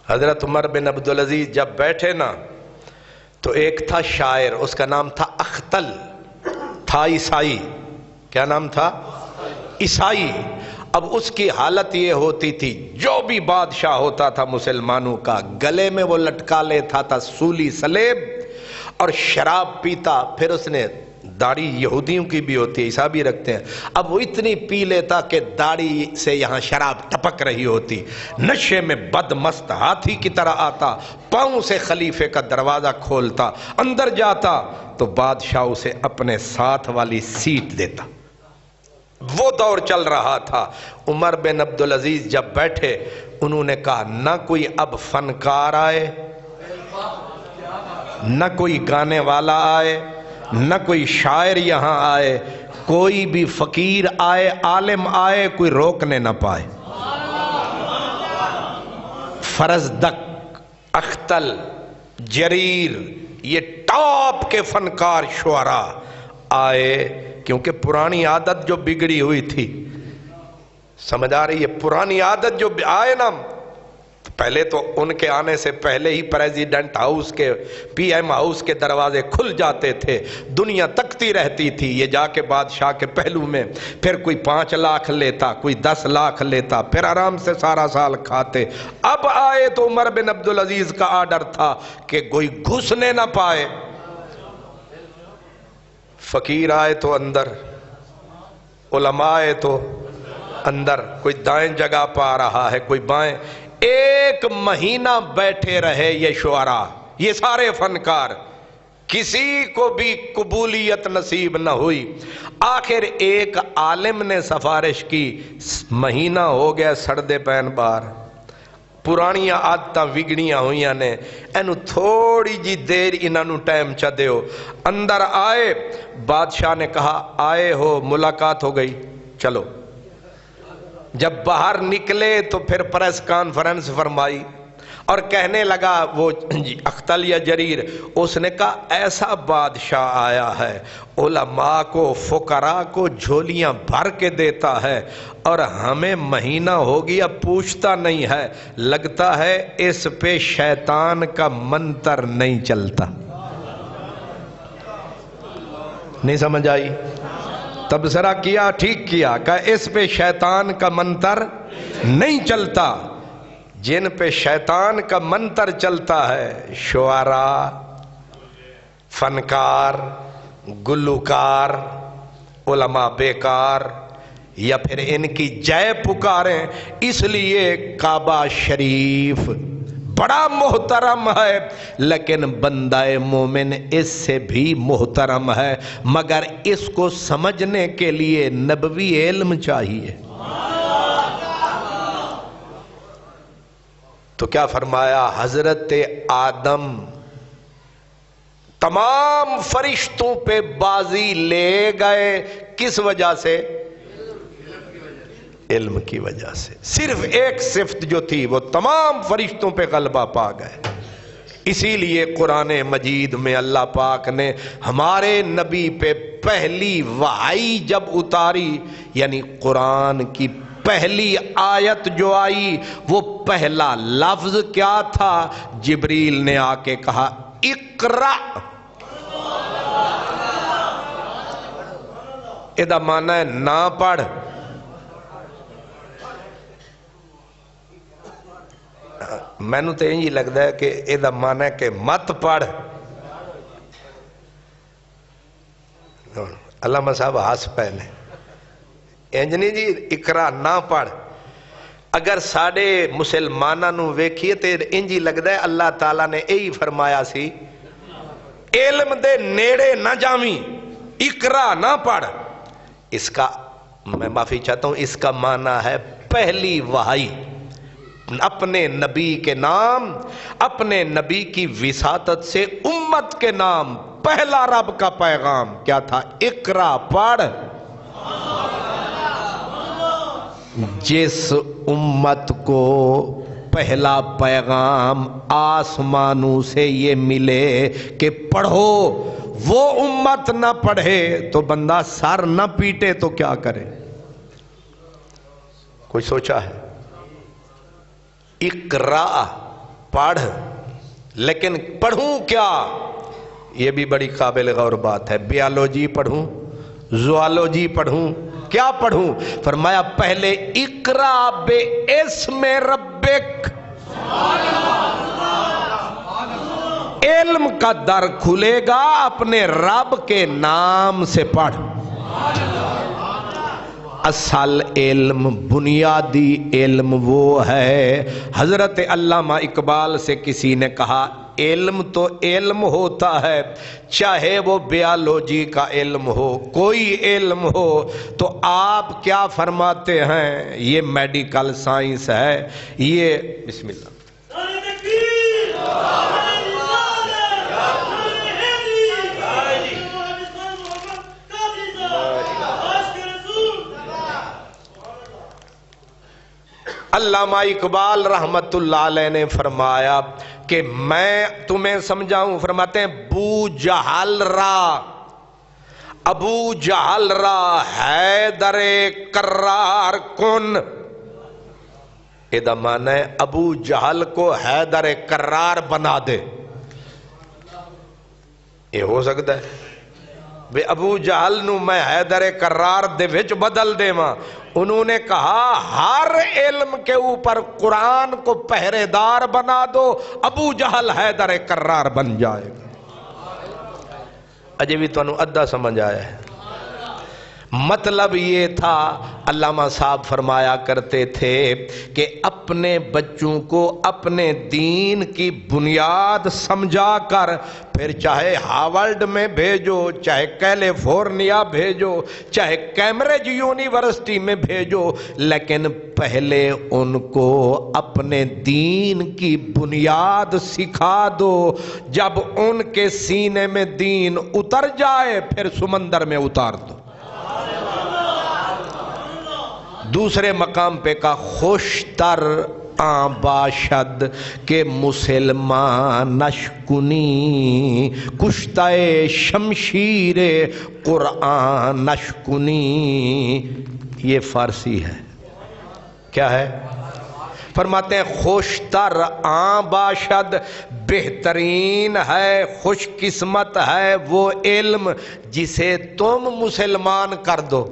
حضرت عمر بن عبدالعزیز جب بیٹھے نا تو ایک تھا شاعر اس کا نام تھا اختل تھا عیسائی. کیا نام تھا؟ عیسائی. اب اس کی حالت یہ ہوتی تھی جو بھی بادشاہ ہوتا تھا مسلمانوں کا گلے میں وہ لٹکا لیتا تھا سولی سلیب اور شراب پیتا. پھر اس نے داڑھی یہودیوں کی بھی ہوتی ہے عیسیٰ بھی رکھتے ہیں. اب وہ اتنی پی لیتا کہ داڑھی سے یہاں شراب ٹپک رہی ہوتی. نشے میں بد مست ہاتھی کی طرح آتا پاؤں سے خلیفے کا دروازہ کھولتا اندر جاتا تو بادشاہ اسے اپنے ساتھ والی سیٹ دیتا. وہ دور چل رہا تھا. عمر بن عبدالعزیز جب بیٹھے انہوں نے کہا نہ کوئی اب فنکار آئے نہ کوئی گانے والا آئے نہ کوئی شاعر یہاں آئے کوئی بھی فقیر آئے عالم آئے کوئی روکنے نہ پائے. فرزدق اختل جریر یہ ٹاپ کے فنکار شعراء آئے کیونکہ پرانی عادت جو بگڑی ہوئی تھی سمجھ آ رہی ہے. پرانی عادت جو آئے نا پہلے تو ان کے آنے سے پہلے ہی پریزیڈنٹ ہاؤس کے پی ایم ہاؤس کے دروازے کھل جاتے تھے، دنیا تکتی رہتی تھی یہ جا کے بادشاہ کے پہلو میں، پھر کوئی 5 لاکھ لیتا، کوئی 10 لاکھ لیتا، پھر آرام سے سارا سال کھاتے۔ اب آئے تو عمر بن عبدالعزیز کا آرڈر تھا کہ کوئی گھسنے نہ پائے، فقیر آئے تو اندر، علماء آئے تو اندر، کوئی دائیں جگہ پا رہا ہے کوئی بائیں۔ 1 مہینہ بیٹھے رہے یہ شعراء، یہ سارے فنکار، کسی کو بھی قبولیت نصیب نہ ہوئی۔ آخر ایک عالم نے سفارش کی، مہینہ ہو گیا سڑدے پین بار، پرانیاں عادتاں وگڑیاں ہوئیاں نے، اینو تھوڑی جی دیر انہوں ٹائم چا دیو۔ اندر آئے، بادشاہ نے کہا آئے ہو، ملاقات ہو گئی، چلو۔ جب باہر نکلے تو پھر پریس کانفرنس فرمائی اور کہنے لگا وہ اختل یا جریر، اس نے کہا ایسا بادشاہ آیا ہے، علماء کو فقراء کو جھولیاں بھر کے دیتا ہے اور ہمیں مہینہ ہو گیا پوچھتا نہیں ہے، لگتا ہے اس پہ شیطان کا منتر نہیں چلتا۔ نہیں سمجھ آئی؟ تبصرہ کیا، ٹھیک کیا، کہ اس پہ شیطان کا منتر نہیں چلتا۔ جن پہ شیطان کا منتر چلتا ہے، شعراء، فنکار، گلوکار، علماء بیکار، یا پھر ان کی جے پکاریں۔ اس لیے کعبہ شریف بڑا محترم ہے، لیکن بندہ مومن اس سے بھی محترم ہے، مگر اس کو سمجھنے کے لیے نبوی علم چاہیے۔ تو کیا فرمایا؟ حضرت آدم تمام فرشتوں پہ بازی لے گئے، کس وجہ سے؟ علم کی وجہ سے۔ صرف ایک صفت جو تھی وہ تمام فرشتوں پہ غلبہ پا گئے۔ اسی لیے قرآن مجید میں اللہ پاک نے ہمارے نبی پہ پہلی وحی جب اتاری، یعنی قرآن کی پہلی آیت جو آئی، وہ پہلا لفظ کیا تھا؟ جبریل نے آ کے کہا اقرأ۔ ادا معنی ہے نہ پڑھ۔ میں نو تو یہی لگتا ہے کہ ادا معنی ہے کہ مت پڑھ۔ علامہ صاحب ہاس پہنے انجنی جی اقرا نہ پڑھ۔ اگر ساڑے مسلمانہ نو ویکھیے تے انجی لگتا ہے اللہ تعالیٰ نے یہی فرمایا سی علم دے نیڑے نہ جاویں، اقرا نہ پڑھ۔ اس کا میں معافی چاہتا ہوں، اس کا معنی ہے پہلی وحی، اپنے نبی کے نام، اپنے نبی کی وساطت سے امت کے نام، پہلا رب کا پیغام کیا تھا؟ اقرا پڑھ۔ جس امت کو پہلا پیغام آسمانوں سے یہ ملے کہ پڑھو، وہ امت نہ پڑھے تو بندہ سر نہ پیٹے تو کیا کرے؟ کوئی سوچا ہے؟ اقرا پڑھ، لیکن پڑھوں کیا؟ یہ بھی بڑی قابل غور بات ہے۔ بیالوجی پڑھوں، زوالوجی پڑھوں، کیا پڑھوں؟ فرمایا پہلے اقرا بے اسم ربک، علم کا در کھلے گا، اپنے رب کے نام سے پڑھ۔ اصل علم، بنیادی علم وہ ہے، حضرت علامہ اقبال سے کسی نے کہا علم تو علم ہوتا ہے، چاہے وہ بیالوجی کا علم ہو، کوئی علم ہو، تو آپ کیا فرماتے ہیں؟ یہ میڈیکل سائنس ہے، یہ بسم اللہ۔ علامہ اقبال رحمت اللہ علیہ نے فرمایا کہ میں تمہیں سمجھاؤں، فرماتے ہیں ابو جہل را حیدر کرار کن، یہ معنی ہے ابو جہل کو حیدر کرار بنا دے. یہ ہو سکتا ہے بے ابو جہل نو میں حیدر کرار دے وچ بدل دے ماں. انہوں نے کہا ہر علم کے اوپر قرآن کو پہرے دار بنا دو، ابو جہل حیدر کرار بن جائے گا. اجے بھی تو انہوں ادھا سمجھ آیا ہے. مطلب یہ تھا، علامہ صاحب فرمایا کرتے تھے کہ اپنے بچوں کو اپنے دین کی بنیاد سمجھا کر پھر چاہے ہارورڈ میں بھیجو، چاہے کیلیفورنیا بھیجو، چاہے کیمبرج یونیورسٹی میں بھیجو، لیکن پہلے ان کو اپنے دین کی بنیاد سکھا دو. جب ان کے سینے میں دین اتر جائے پھر سمندر میں اتار دو. دوسرے مقام پہ کا خوشتر آن باشد کہ مسلمان نشکنی کشتہ شمشیر قرآن نشکنی. یہ فارسی ہے. کیا ہے؟ فرماتے ہیں خوشتر آن باشد، بہترین ہے، خوش قسمت ہے وہ علم جسے تم مسلمان کر دو.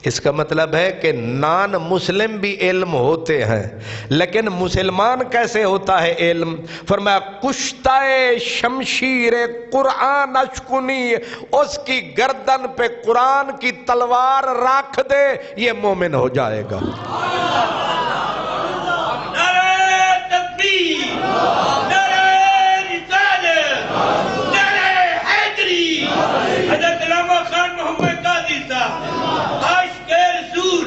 اس کا مطلب ہے کہ نان مسلم بھی علم ہوتے ہیں، لیکن مسلمان کیسے ہوتا ہے علم؟ فرمایا کشتہ شمشیر قرآن اشکنی، اس کی گردن پہ قرآن کی تلوار رکھ دے، یہ مومن ہو جائے گا. نعرہ تکبیر، نعرہ رسالت، نعرہ حیدری. حضرت علامہ خان محمد قادری صاحب عاشق رسول.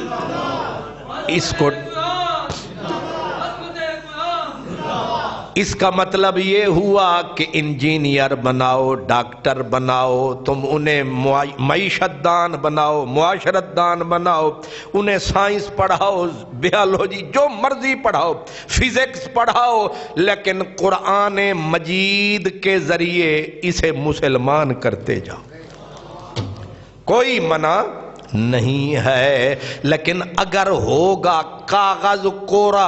اس کا مطلب یہ ہوا کہ انجینئر بناؤ، ڈاکٹر بناؤ، تم انہیں معیشت دان بناؤ، معاشرت دان بناؤ، انہیں سائنس پڑھاؤ، بیالوجی جو مرضی پڑھاؤ، فزکس پڑھاؤ، لیکن قرآن مجید کے ذریعے اسے مسلمان کرتے جاؤ. کوئی منع نہیں ہے، لیکن اگر ہوگا کاغذ کورا،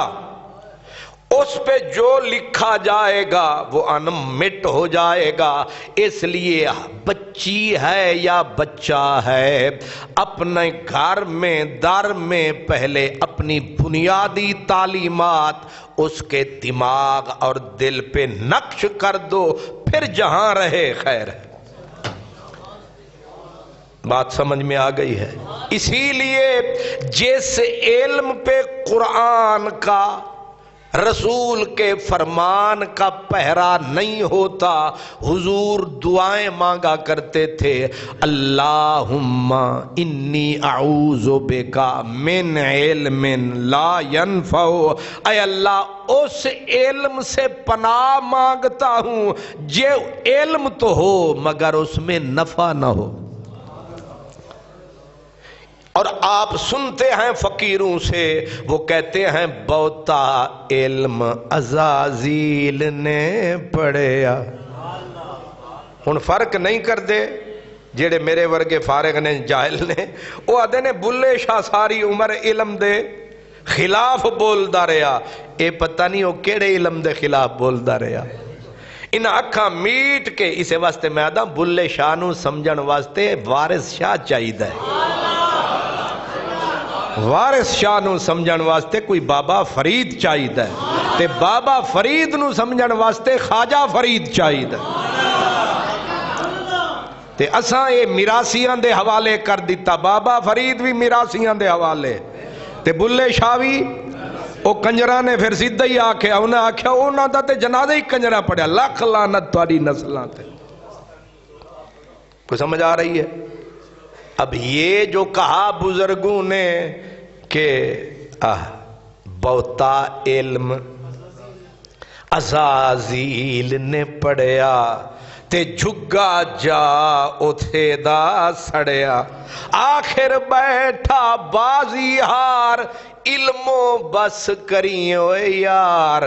اس پہ جو لکھا جائے گا وہ انمٹ ہو جائے گا. اس لیے بچی ہے یا بچہ ہے، اپنے گھر میں در میں پہلے اپنی بنیادی تعلیمات اس کے دماغ اور دل پہ نقش کر دو، پھر جہاں رہے خیر ہے. بات سمجھ میں آ گئی ہے؟ اسی لیے جس علم پہ قرآن کا، رسول کے فرمان کا پہرا نہیں ہوتا، حضور دعائیں مانگا کرتے تھے، اللہم انی اعوذ بکا من علم لا ینفع. اے اللہ اس علم سے پناہ مانگتا ہوں جو علم تو ہو مگر اس میں نفع نہ ہو. اور آپ سنتے ہیں فقیروں سے، وہ کہتے ہیں بہتا علم عزازیل نے پڑھیا. ہن فرق نہیں کر دے جڑے میرے ورگے فارغ نے، جاہل نے، وہ آدھے نے بلے شاہ ساری عمر علم دے خلاف بولدا رہیا. اے پتہ نہیں وہ کیڑے علم دے خلاف بولدا رہیا. ان اکھاں میٹ کے اسے واسطے میں آدھا بلے شاہ نو سمجھن واسطے وارث شاہ چاہیدا ہے. وارث شاہ نو سمجھن واسطے کوئی بابا فرید چاہیدا ہے، تے بابا فرید نو سمجھن واسطے خواجہ فرید چاہیدا ہے. تے اساں یہ میراثیاں دے حوالے کر دیتا. بابا فرید بھی میراثیاں دے حوالے، تے بلے شاہ بھی. او کنجراں نے پھر سیدھا ہی آکھیا، انہیں آکھیا انہاں دا تے جنازہ ہی کنجراں پڑھیا. لاکھ لعنت تہاڈی نسلاں تے. کوئی سمجھ آ رہی ہے؟ اب یہ جو کہا بزرگوں نے کہ بہتا علم عزازیل نے پڑھیا تے جھگا جا اتھے دا سڑیا، آخر بیٹھا بازی ہار علم و بس کریں اوے یار.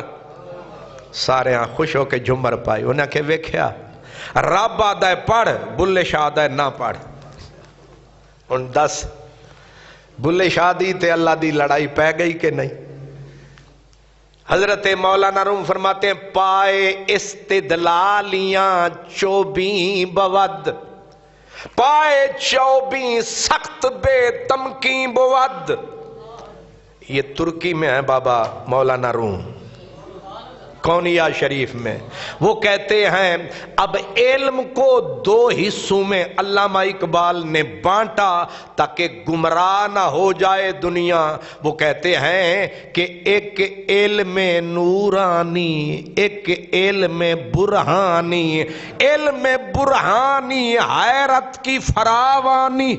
سارے خوش ہو کے جمر پائی. انہیں کہ ویکھیا رب آدھا ہے پڑھ، بلے شاہ آدھا ہے نہ پڑھ. ان 10 بلے شاہ دی تے اللہ دی لڑائی پہ گئی کہ نہیں؟ حضرت مولانا روم فرماتے ہیں پائے استدلالیاں چوبیں بود، پائے چوبیں سخت بے تمکیں بود. یہ ترکی میں ہے بابا مولانا روم، کونیا شریف میں. وہ کہتے ہیں اب علم کو دو حصوں میں علامہ اقبال نے بانٹا تاکہ گمراہ نہ ہو جائے دنیا. وہ کہتے ہیں کہ ایک علم نورانی، ایک علم برہانی. علم برہانی حیرت کی فراوانی.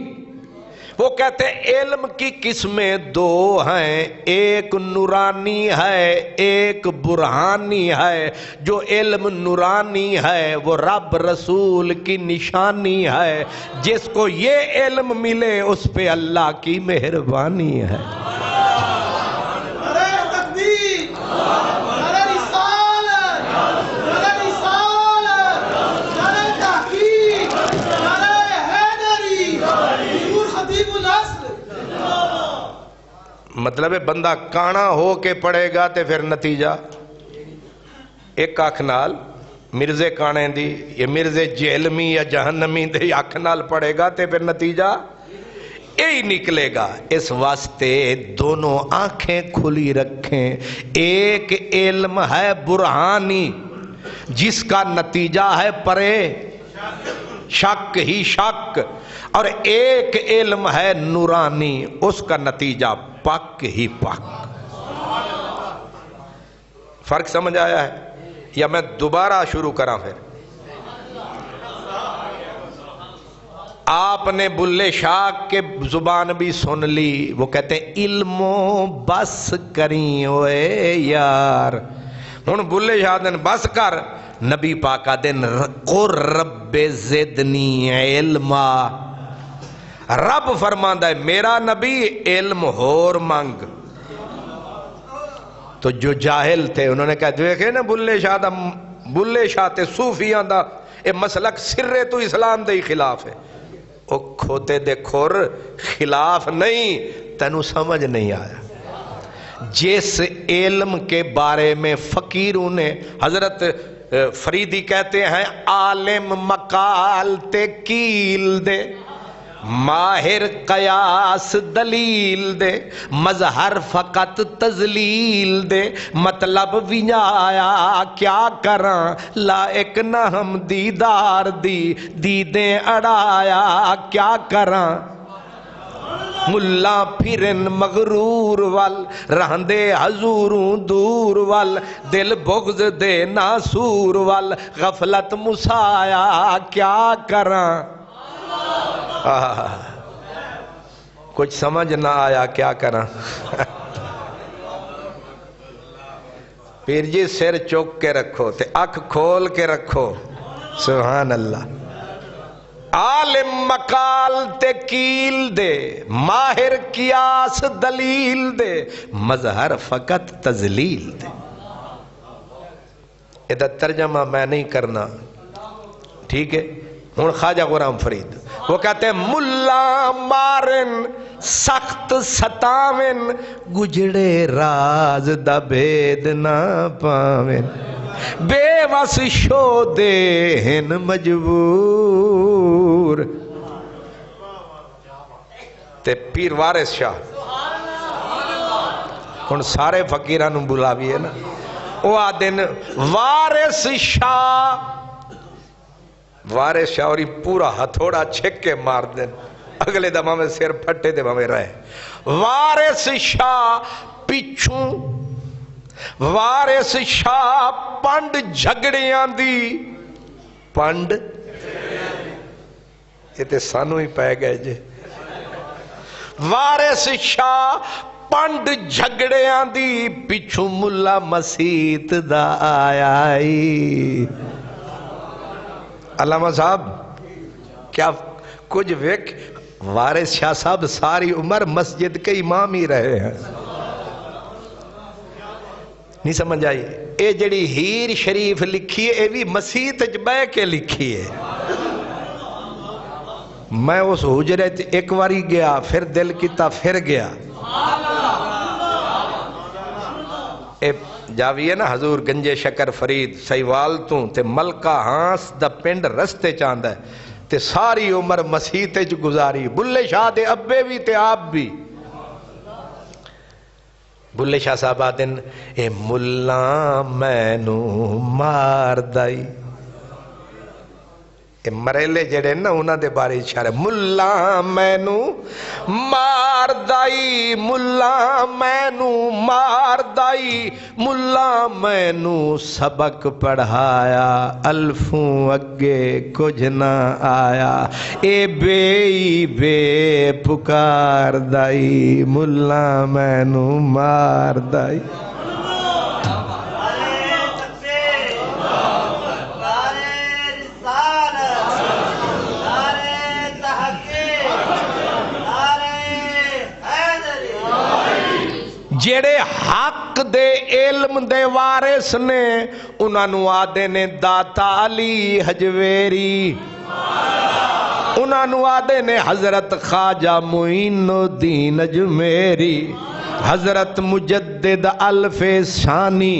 وہ کہتے ہیں علم کی قسمیں دو ہیں، ایک نورانی ہے ایک برہانی ہے. جو علم نورانی ہے وہ رب رسول کی نشانی ہے. جس کو یہ علم ملے اس پہ اللہ کی مہربانی ہے. مطلب ہے بندہ کانا ہو کے پڑھے گا تے پھر نتیجہ ایک اکھ نال مرزے کانے دی یا مرزے جہلمی یا جہنمی دی اکھ نال پڑھے گا تے پھر نتیجہ یہی نکلے گا. اس واسطے دونوں آنکھیں کھلی رکھیں. ایک علم ہے برہانی جس کا نتیجہ ہے پرے شک ہی شک، اور ایک علم ہے نورانی اس کا نتیجہ پاک ہی پاک. فرق سمجھ آیا ہے یا میں دوبارہ شروع کراں؟ پھر آپ نے بلے شاہ کے زبان بھی سن لی. وہ کہتے ہیں علموں بس کریں اوے یار. ہن بلے شاہ دن بس کر، نبی پاکا دن قر رب زدنی علما. رب فرماندہ ہے میرا نبی علم ہور مانگ. تو جو جاہل تھے انہوں نے کہا دیکھے نا بلے شاہ تے صوفیاں دا اے مسلک سرے تو اسلام دے خلاف ہے. او کھوتے دے کھور خلاف نہیں، تینوں سمجھ نہیں آیا. جس علم کے بارے میں فقیروں نے، حضرت فریدی کہتے ہیں عالم مقال تے کیل دے، ماہر قیاس دلیل دے، مظہر فقط تزلیل دے، مطلب ونجایا کیا کراں لائق نہ ہم دیدار دی، دیدیں اڑایا کیا کراں. ملا پھرن مغرور وال، رہندے حضوروں دور وال، دل بغض دے ناسور وال، غفلت مسایا کیا کراں. کچھ سمجھ نہ آیا کیا کراں. پیر جی سر چوک کے رکھو تے اکھ کھول کے رکھو. سبحان اللہ. عالم مقال تے کیل دے، ماہر قیاس دلیل دے، مظہر فقط تزلیل دے. ادھا ترجمہ میں نہیں کرنا، ٹھیک ہے. ہن خواجہ غلام فرید وہ کہتے ہیں ملا مارن سخت ستاوین، گجڑے راز دا بید نہ پاوین، بے وس شو دے ہن مجبور. تے پیر وارث شاہ ہن سارے فقیرانوں بلاویے نا. وہ آدن وارث شاہ اور پورا ہتھوڑا چھک کے مار دین، اگلے دفعہ میں سر پھٹے دے میں رہے. وارث شاہ پچھوں، وارث شاہ پنڈ جھگڑیاں دی، پنڈ یہ تے سانو ہی پہ گئے جے. وارث شاہ پنڈ جھگڑیاں دی، پچھوں ملا مسیت دا آئی. علامہ صاحب کیا کچھ ویک، وارث شاہ صاحب ساری عمر مسجد کے امام ہی رہے ہیں. نہیں سمجھ آئی؟ اے جڑی ہیر شریف لکھی ہے اے بھی مسیت جبے کے لکھی ہے. میں اس حجرے ایک واری گیا، پھر دل کیتا پھر گیا. اے جاویے نا حضور گنجے شکر فرید سیوال تو تے ملکہ ہانس دا پنڈ رستے چاندہ ہے تے ساری عمر مسیح جو گزاری بلے شاہ دے ابے بھی تے آپ بھی بلے شاہ صاحب آدن اے ملا مینو مار دائی اے مریلے جڑے نا انہاں دے بارے اشارہ ملا مینو مار دائی ملا مینو مار دائی ملا مینو سبق پڑھایا الفوں اگے کچھ نہ آیا اے بے پکار دائی ملا مینو مار دائی جیڑے حق دے علم دے وارث نے انہوں آدھے نے داتا علی حجویری انہوں آدھے نے حضرت خواجہ معین الدین اجمیری حضرت مجدد الف ثانی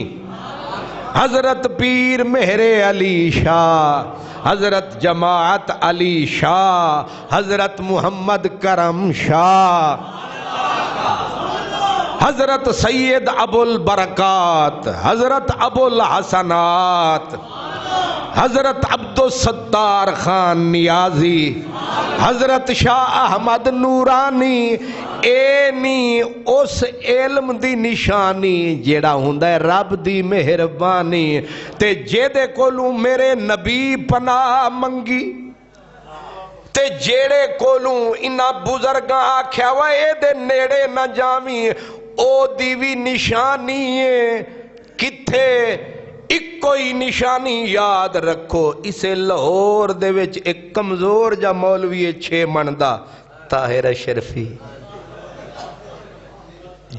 حضرت پیر مہر علی شاہ حضرت جماعت علی شاہ حضرت محمد کرم شاہ حضرت سید ابو البرکات حضرت ابو الحسنات حضرت عبد الستار خان نیازی حضرت شاہ احمد نورانی اینی اس علم دی نشانی جیڑا ہوندہ ہے رب دی مہربانی تے جیدے کولوں میرے نبی پناہ منگی تے جیڑے کولوں انہا بزرگاں آکھیا وے دے نیڑے نہ جامی او دیوی نشانی ہے کتھے ایک کوئی نشانی یاد رکھو اسے لاہور دے وچ ایک کمزور جا مولوی 6 مندا طاہر اشرفی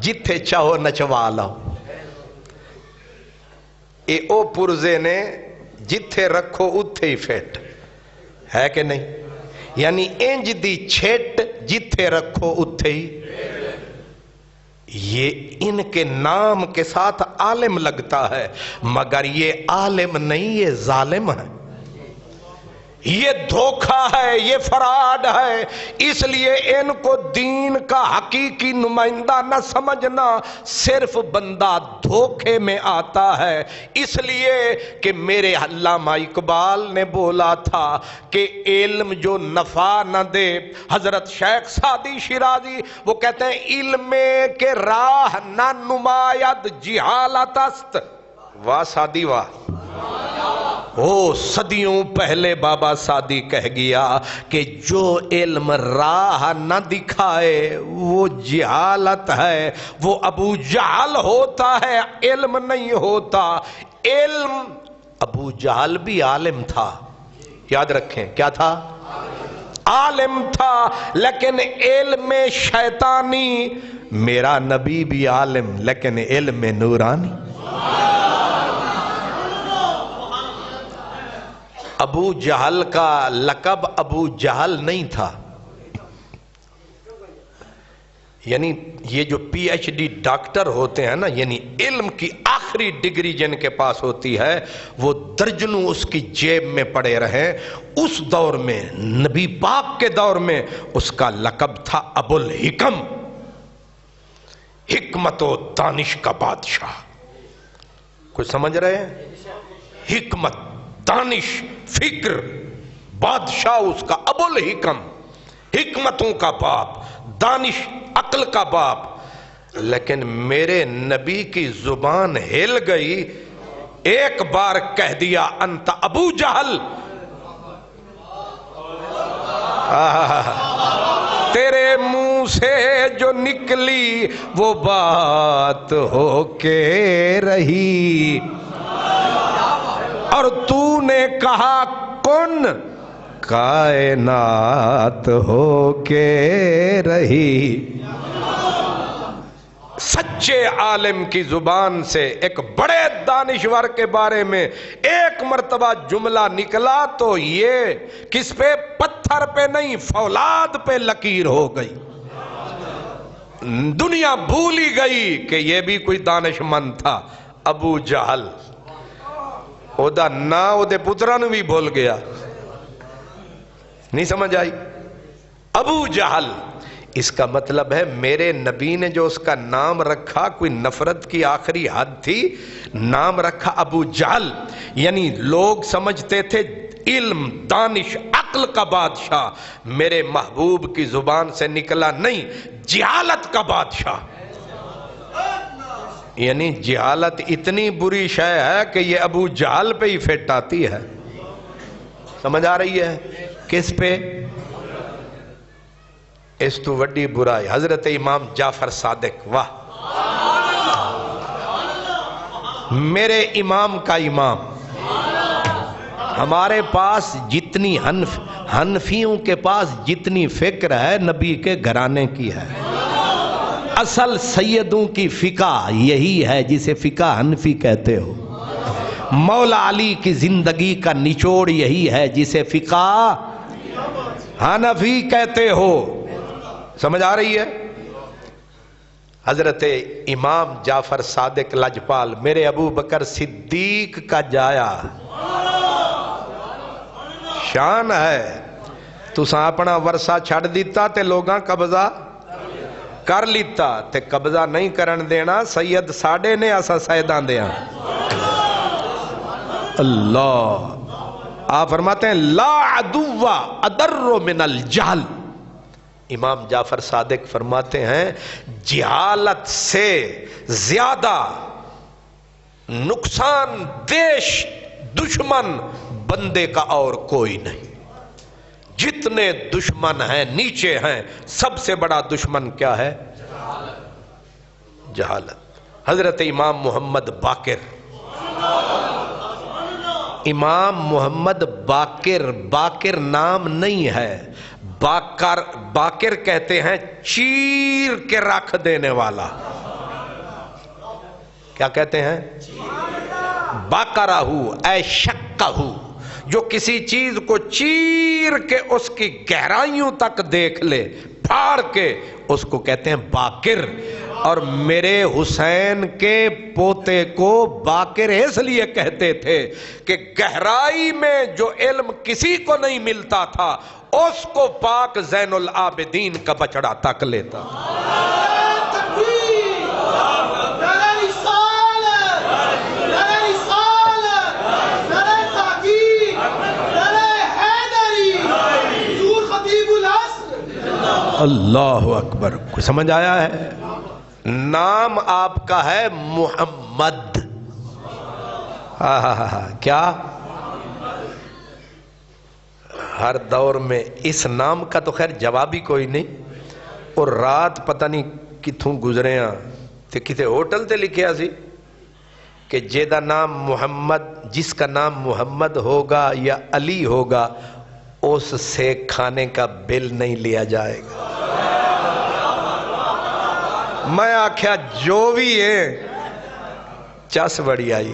جتھے چاہو نچوا لاؤ اے او پرزے نے جتھے رکھو اتھے ہی فیٹ ہے کہ نہیں یعنی انج دی چھٹ جتھے رکھو اتھے ہی یہ ان کے نام کے ساتھ عالم لگتا ہے مگر یہ عالم نہیں یہ ظالم ہے یہ دھوکہ ہے یہ فراڈ ہے اس لیے ان کو دین کا حقیقی نمائندہ نہ سمجھنا صرف بندہ دھوکے میں آتا ہے اس لیے کہ میرے علامہ اقبال نے بولا تھا کہ علم جو نفع نہ دے حضرت شیخ سعدی شیرازی وہ کہتے ہیں علم کے راہ نہ نماید جہالت است واہ سعدی واہ وہ صدیوں پہلے بابا سعدی کہہ گیا کہ جو علم راہ نہ دکھائے وہ جہالت ہے وہ ابو جہل ہوتا ہے علم نہیں ہوتا علم ابو جہل بھی عالم تھا یاد رکھیں کیا تھا عالم تھا لیکن علم شیطانی میرا نبی بھی عالم لیکن علم نورانی ابو جہل کا لقب ابو جہل نہیں تھا یعنی یہ جو پی ایچ ڈی ڈاکٹر ہوتے ہیں نا یعنی علم کی آخری ڈگری جن کے پاس ہوتی ہے وہ درجنوں اس کی جیب میں پڑے رہے اس دور میں نبی پاک کے دور میں اس کا لقب تھا ابو الحکم حکمت و دانش کا بادشاہ کچھ سمجھ رہے ہیں حکمت دانش فکر بادشاہ اس کا ابو الحکم حکمتوں کا باپ دانش عقل کا باپ لیکن میرے نبی کی زبان ہل گئی ایک بار کہہ دیا انت ابو جہل تیرے منہ سے جو نکلی وہ بات ہو کے رہی اور تو نے کہا کن کائنات ہو کے رہی سچے عالم کی زبان سے ایک بڑے دانشور کے بارے میں ایک مرتبہ جملہ نکلا تو یہ کس پہ پتھر پہ نہیں فولاد پہ لکیر ہو گئی دنیا بھول ہی گئی کہ یہ بھی کوئی دانش مند تھا. ابو جہل او دا نا او دے پترانو بھی بھول گیا. نہیں سمجھ آئی؟ ابو جہل. اس کا مطلب ہے میرے نبی نے جو اس کا نام رکھا کوئی نفرت کی آخری حد تھی. نام رکھا ابو جہل، یعنی لوگ سمجھتے تھے علم، دانش، عقل کا بادشاہ. میرے محبوب کی زبان سے نکلا نہیں، جہالت کا بادشاہ. یعنی جہالت اتنی بری شے ہے کہ یہ ابو جہل پہ ہی فٹ آتی ہے. سمجھ آ رہی ہے؟ کس پہ؟ اس تو وڈی برائی حضرت امام جعفر صادق. واہ، میرے امام کا امام. ہمارے پاس جتنی حنفیوں کے پاس جتنی فکر ہے نبی کے گھرانے کی ہے. اصل سیدوں کی فقہ یہی ہے جسے فقہ حنفی کہتے ہو. مولا علی کی زندگی کا نچوڑ یہی ہے جسے فقہ حنفی کہتے ہو. سمجھ آ رہی ہے؟ حضرت امام جعفر صادق لجپال میرے ابو بکر صدیق کا جایا. شان ہے. تساں اپنا ورثہ چھڑ دیتا تے لوگاں قبضہ کر لیتا، تے قبضہ نہیں کرن دینا. سید ساڑے نے اسا سیدان دیا. اللہ. آپ فرماتے ہیں لا عدو ادر من الجہل. امام جعفر صادق فرماتے ہیں جہالت سے زیادہ نقصان دیش دشمن بندے کا اور کوئی نہیں. جتنے دشمن ہیں نیچے ہیں، سب سے بڑا دشمن کیا ہے؟ جہالت. حضرت امام محمد باقر. امام محمد باقر، باقر نام نہیں ہے، باقر کہتے ہیں چیر کے رکھ دینے والا. کیا کہتے ہیں؟ باقرہ اے شقہ، جو کسی چیز کو چیر کے اس کی گہرائیوں تک دیکھ لے، پھاڑ کے، اس کو کہتے ہیں باقر. اور میرے حسین کے پوتے کو باقر اس لیے کہتے تھے کہ گہرائی میں جو علم کسی کو نہیں ملتا تھا اس کو پاک زین العابدین کا بچڑا تک لیتا. اللہ اکبر. کوئی سمجھ آیا ہے؟ نام آپ کا ہے محمد. کیا؟ ہر دور میں اس نام کا تو خیر جواب ہی کوئی نہیں. اور رات پتہ نہیں کتھوں گزرے ہاں تے کتے ہوٹل تے لکھیا سی کہ جیدہ نام محمد، جس کا نام محمد ہوگا یا علی ہوگا اس سے کھانے کا بل نہیں لیا جائے گا. میں آکھیا جو بھی ہے چس بڑی آئی.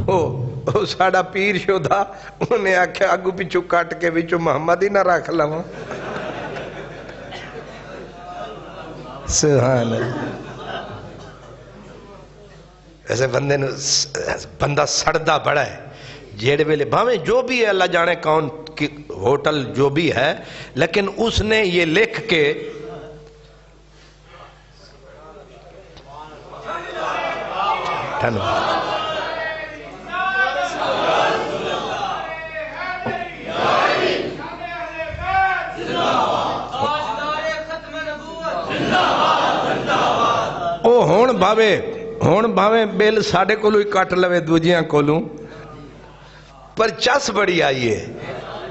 او ساڑا پیر شدہ انہیں آکھیا اگو پیچھو کٹ کے پیچھو محمد ہی نہ رکھ لوں. سبحان اللہ. ایسے بندہ سڑدہ بڑا ہے جیڑے ویلے بھاویں جو بھی ہے اللہ جانے کون کی ہوٹل جو بھی ہے، لیکن اس نے یہ لکھ کے او ہون بھاویں بل ساڑے کولو ہی کٹ لوے دوجیاں کولوں، پر چس بڑی آئی ہے،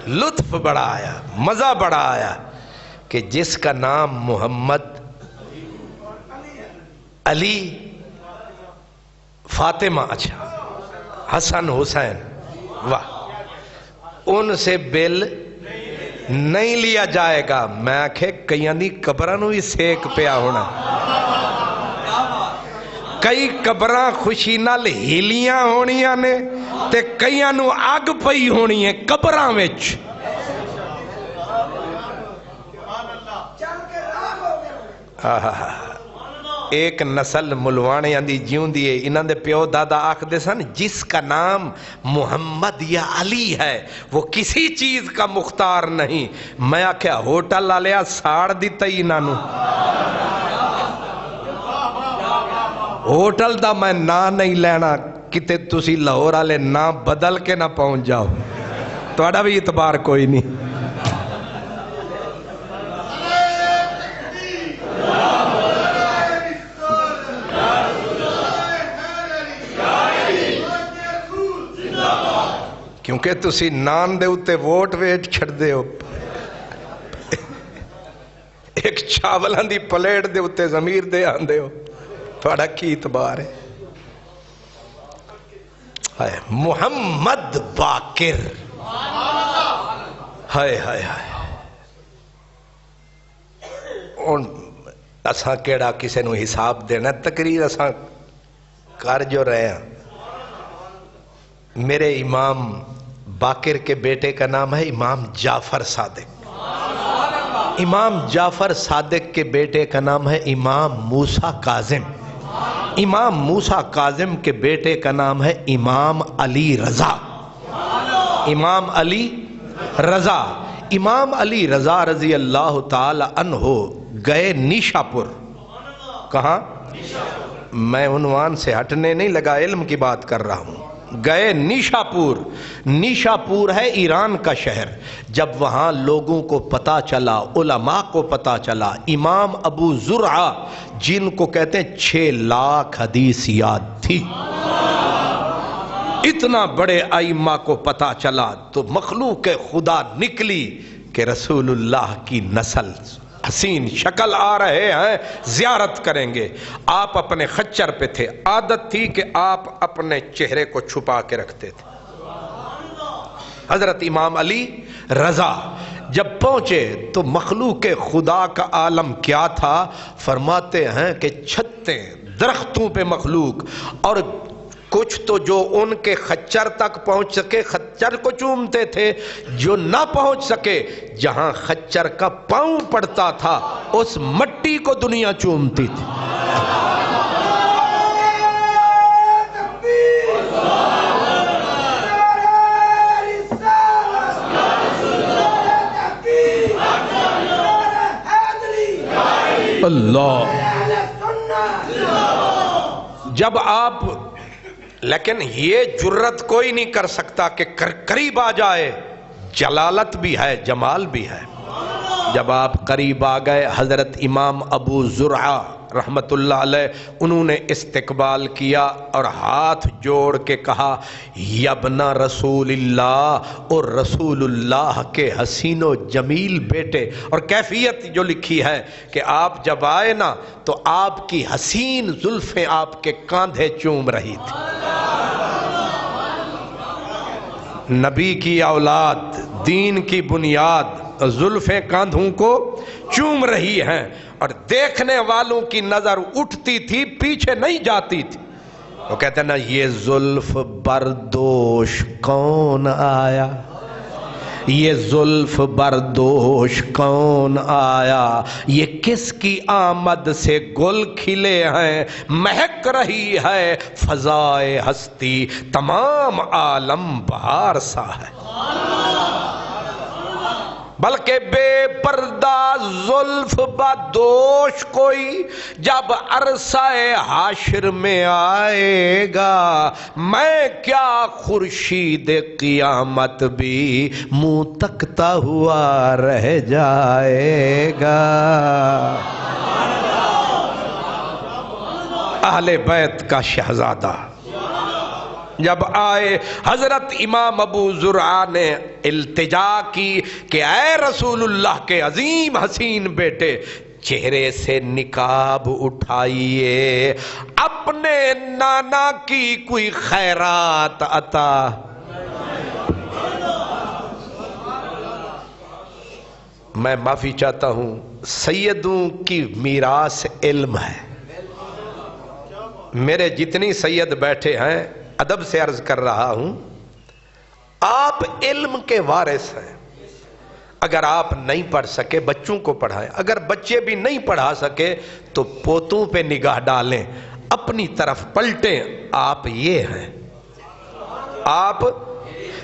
لطف بڑا آیا، مزہ بڑا آیا کہ جس کا نام محمد، علی، فاطمہ، اچھا حسن، حسین، واہ، ان سے بل نہیں لیا جائے گا. میں آکھے کئیاں دی قبرانوں ہی سیک پیا ہونا. کئی قبراں خوشی نال ہیلیاں ہونیاں نے تے کئیاں نو آگ پئی ہونی ہے قبراں وچ. ایک نسل ملوانے دی جیوں دیئے انہاں دے پیو دادا آکھ دے سن جس کا نام محمد یا علی ہے وہ کسی چیز کا مختار نہیں. میں آکھیا ہوٹل آلیا ساڑ دیتا ہی انہاں نو. ہوٹل دا میں نا نہیں لینا کتے تسی لاہور آلے نا بدل کے نہ پہنچ جاؤ توڑا بھی اعتبار کوئی نہیں. کیونکہ تسی نان دے اتے ووٹ ویٹ چھڑ دے ہو ایک چاولان دی پلیٹ دے اتے ضمیر دے آن دے ہو تھوڑا کی اعتبار ہے. محمد باقر ہائے ہائے ہائے اساں کیڑا کسے نو حساب دینا تقریر اساں کر جو رہے ہیں. میرے امام باقر کے بیٹے کا نام ہے امام جعفر صادق. امام جعفر صادق کے بیٹے کا نام ہے امام موسیٰ کاظم. امام موسیٰ کاظم کے بیٹے کا نام ہے امام علی رضا. امام علی رضا. امام علی رضا رضی اللہ تعالی عنہ گئے نیشاپور. کہاں؟ میں عنوان سے ہٹنے نہیں لگا علم کی بات کر رہا ہوں. گئے نیشاپور. نیشاپور ہے ایران کا شہر. جب وہاں لوگوں کو پتا چلا علماء کو پتا چلا امام ابو زرعہ جن کو کہتے ہیں 6 لاکھ حدیث یاد تھی اتنا بڑے ائمہ کو پتا چلا تو مخلوق خدا نکلی کہ رسول اللہ کی نسل حسین شکل آ رہے ہیں زیارت کریں گے. آپ اپنے خچر پہ تھے. عادت تھی کہ آپ اپنے چہرے کو چھپا کے رکھتے تھے. حضرت امام علی رضا جب پہنچے تو مخلوق خدا کا عالم کیا تھا. فرماتے ہیں کہ چھتیں درختوں پہ مخلوق اور کچھ تو جو ان کے خچر تک پہنچ سکے خچر کو چومتے تھے. جو نہ پہنچ سکے جہاں خچر کا پاؤں پڑتا تھا اس مٹی کو دنیا چومتی تھی. اللہ جب آپ لیکن یہ جرت کوئی نہیں کر سکتا کہ قریب آ جائے. جلالت بھی ہے جمال بھی ہے. جب آپ قریب آ گئے حضرت امام ابو زرعہ رحمت اللہ علیہ انہوں نے استقبال کیا اور ہاتھ جوڑ کے کہا یبن رسول اللہ. اور رسول اللہ کے حسین و جمیل بیٹے. اور کیفیت جو لکھی ہے کہ آپ جب آئے نا تو آپ کی حسین زلفیں آپ کے کاندھے چوم رہی تھی. نبی کی اولاد دین کی بنیاد زلفیں کاندھوں کو چوم رہی ہیں اور دیکھنے والوں کی نظر اٹھتی تھی پیچھے نہیں جاتی تھی. وہ کہتے ہیں نا یہ زلف بردوش کون آیا. یہ زلف بردوش کون آیا. یہ کس کی آمد سے گل کھلے ہیں. مہک رہی ہے فضائے ہستی تمام عالم بہار سا ہے. بلکہ بے پردہ زلف بدوش کوئی جب عرصہ حاشر میں آئے گا. میں کیا خورشید قیامت بھی منہ تکتا ہوا رہ جائے گا. اہل بیت کا شہزادہ جب آئے حضرت امام ابو زرعہ نے التجا کی کہ اے رسول اللہ کے عظیم حسین بیٹے چہرے سے نقاب اٹھائیے اپنے نانا کی کوئی خیرات عطا. میں معافی چاہتا ہوں سیدوں کی میراث علم ہے. میرے جتنی سید بیٹھے ہیں ادب سے عرض کر رہا ہوں آپ علم کے وارث ہیں. اگر آپ نہیں پڑھ سکے بچوں کو پڑھائیں، اگر بچے بھی نہیں پڑھا سکے تو پوتوں پہ نگاہ ڈالیں، اپنی طرف پلٹیں، آپ یہ ہیں، آپ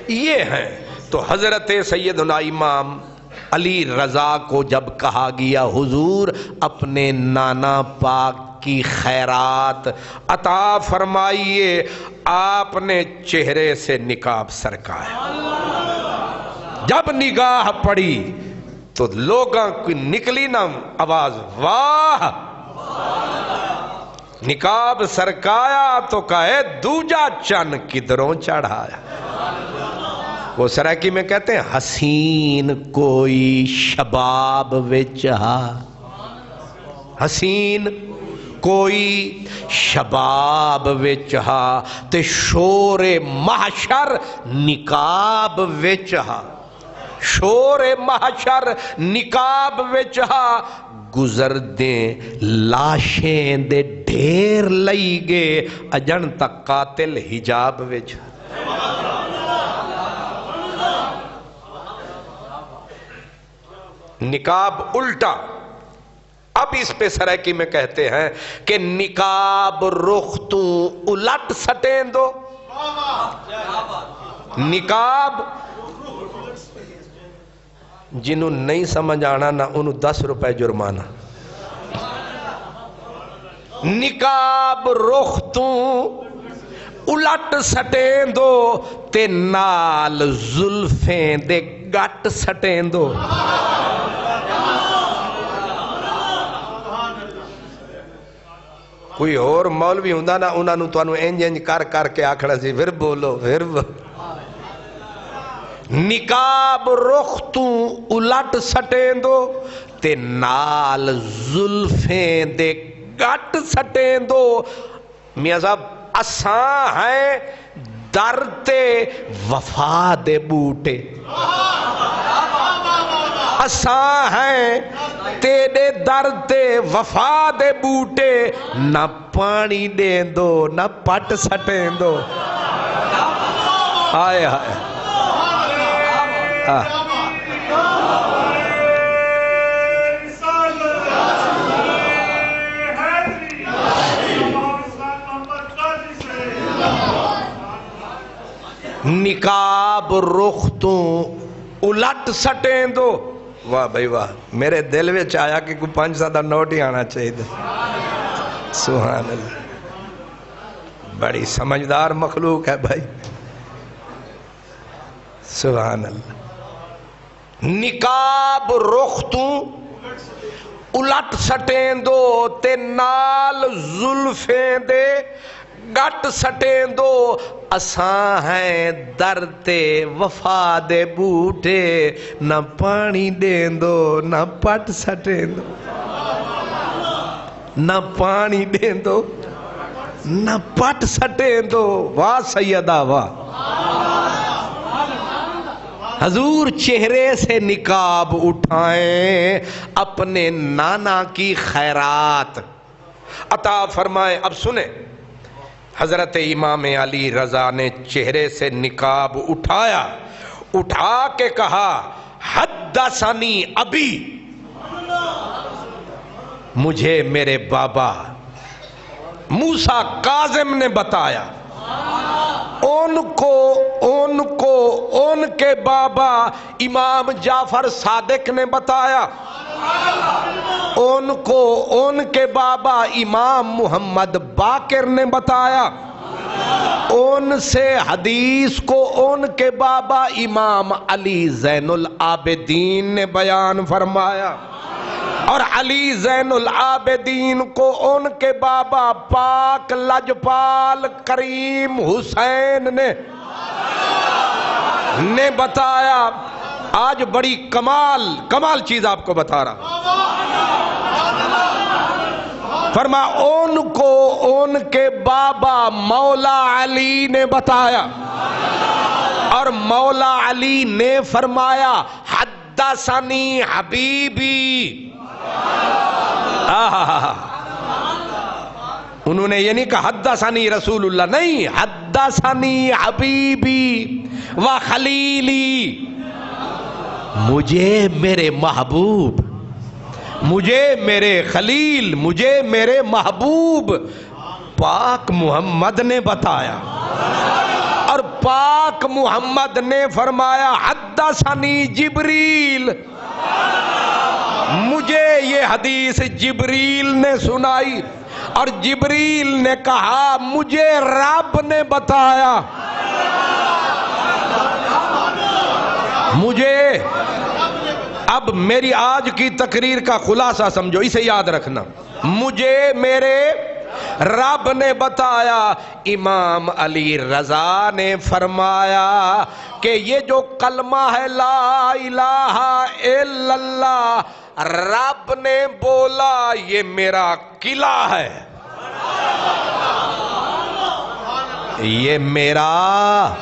یہ ہیں۔ تو حضرت سیدنا امام علی رضا کو جب کہا گیا حضور اپنے نانا پاک کی خیرات عطا فرمائیے، آپ نے چہرے سے نقاب سرکایا، جب نگاہ پڑی تو لوگوں کی نکلی نا آواز، واہ، نقاب سرکایا تو کہے دوجا چن کدھروں چڑھایا۔ وہ سرائکی میں کہتے ہیں حسین کوئی شباب وچ ہا، حسین کوئی شباب وچ ہا تے شور محشر نقاب وچ ہا، شور محشر نقاب وچ ہا، گزر دیں لاشیں دے ڈھیر لئی گے اجن تک قاتل حجاب وچ۔ نقاب الٹا، اب اس پہ سرائکی میں کہتے ہیں کہ نقاب رخ تو الٹ سٹیں دو، نقاب جنہوں نہیں سمجھ آنا نہ انہوں 10 روپے جرمانہ۔ نقاب رخ تو الٹ سٹیں دو تے نال زلفیں دے گٹ سٹیں دو۔ کوئی اور مولوی ہوندا نا انہاں نوں تانوں انج انج کر کر کے آکھنا سی پھر بولو پھر نقاب رخ تو الٹ سٹیں دو تے نال زلفیں دے گٹ سٹیں دو۔ میاں صاحب اساں ہیں در تے وفا دے بوٹے، اساں ہیں تیرے در تے وفا دے بوٹے، نہ پانی دیں دو نہ پٹ سٹیں دو۔ آئے آئے نقاب رخ تو الٹ سٹیں دو۔ واہ بھائی واہ، میرے دل میں چاہیا کہ کوئی 500 نوٹ ہی آنا چاہیے تھا۔ سبحان اللہ، بڑی سمجھدار مخلوق ہے بھائی، سبحان اللہ۔ نقاب رخ تو الٹ سٹیں دو تے نال زلفیں دے گٹ سٹیں دو، اساں ہیں در تے وفا دے بوٹے، نہ پانی دیں دو نہ پٹ سٹیں دو، نہ پانی دیں دو نہ پٹ سٹیں دو۔ واہ سیدہ واہ، حضور چہرے سے نقاب اٹھائیں، اپنے نانا کی خیرات عطا فرمائیں۔ اب سنیں، حضرت امام علی رضا نے چہرے سے نقاب اٹھایا، اٹھا کے کہا حدثنی ابی، مجھے میرے بابا موسیٰ کاظم نے بتایا، ان کے بابا امام جعفر صادق نے بتایا، ان کے بابا امام محمد باقر نے بتایا، ان سے حدیث کو ان کے بابا امام علی زین العابدین نے بیان فرمایا، اور علی زین العابدین کو ان کے بابا پاک لجپال کریم حسین نے بتایا۔ آج بڑی کمال چیز آپ کو بتا رہا، فرما ان کے بابا مولا علی نے بتایا، اور مولا علی نے فرمایا حدثنی حبیبی۔ انہوں نے یہ نہیں کہا حدثنی رسول اللہ، نہیں، حدثنی حبیبی و خلیلی، مجھے میرے محبوب، مجھے میرے خلیل، مجھے میرے محبوب پاک محمد نے بتایا، اور پاک محمد نے فرمایا حدثنی جبریل، مجھے یہ حدیث جبریل نے سنائی، اور جبریل نے کہا مجھے رب نے بتایا۔ مجھے اب میری آج کی تقریر کا خلاصہ سمجھو، اسے یاد رکھنا، مجھے میرے رب نے بتایا۔ امام علی رضا نے فرمایا کہ یہ جو کلمہ ہے لا الہ الا اللہ، رب نے بولا یہ میرا قلعہ ہے، یہ میرا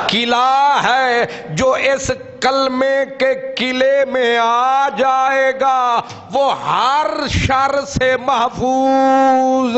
قلعہ ہے، جو اس کلمے کے قلعے میں آ جائے گا وہ ہر شر سے محفوظ۔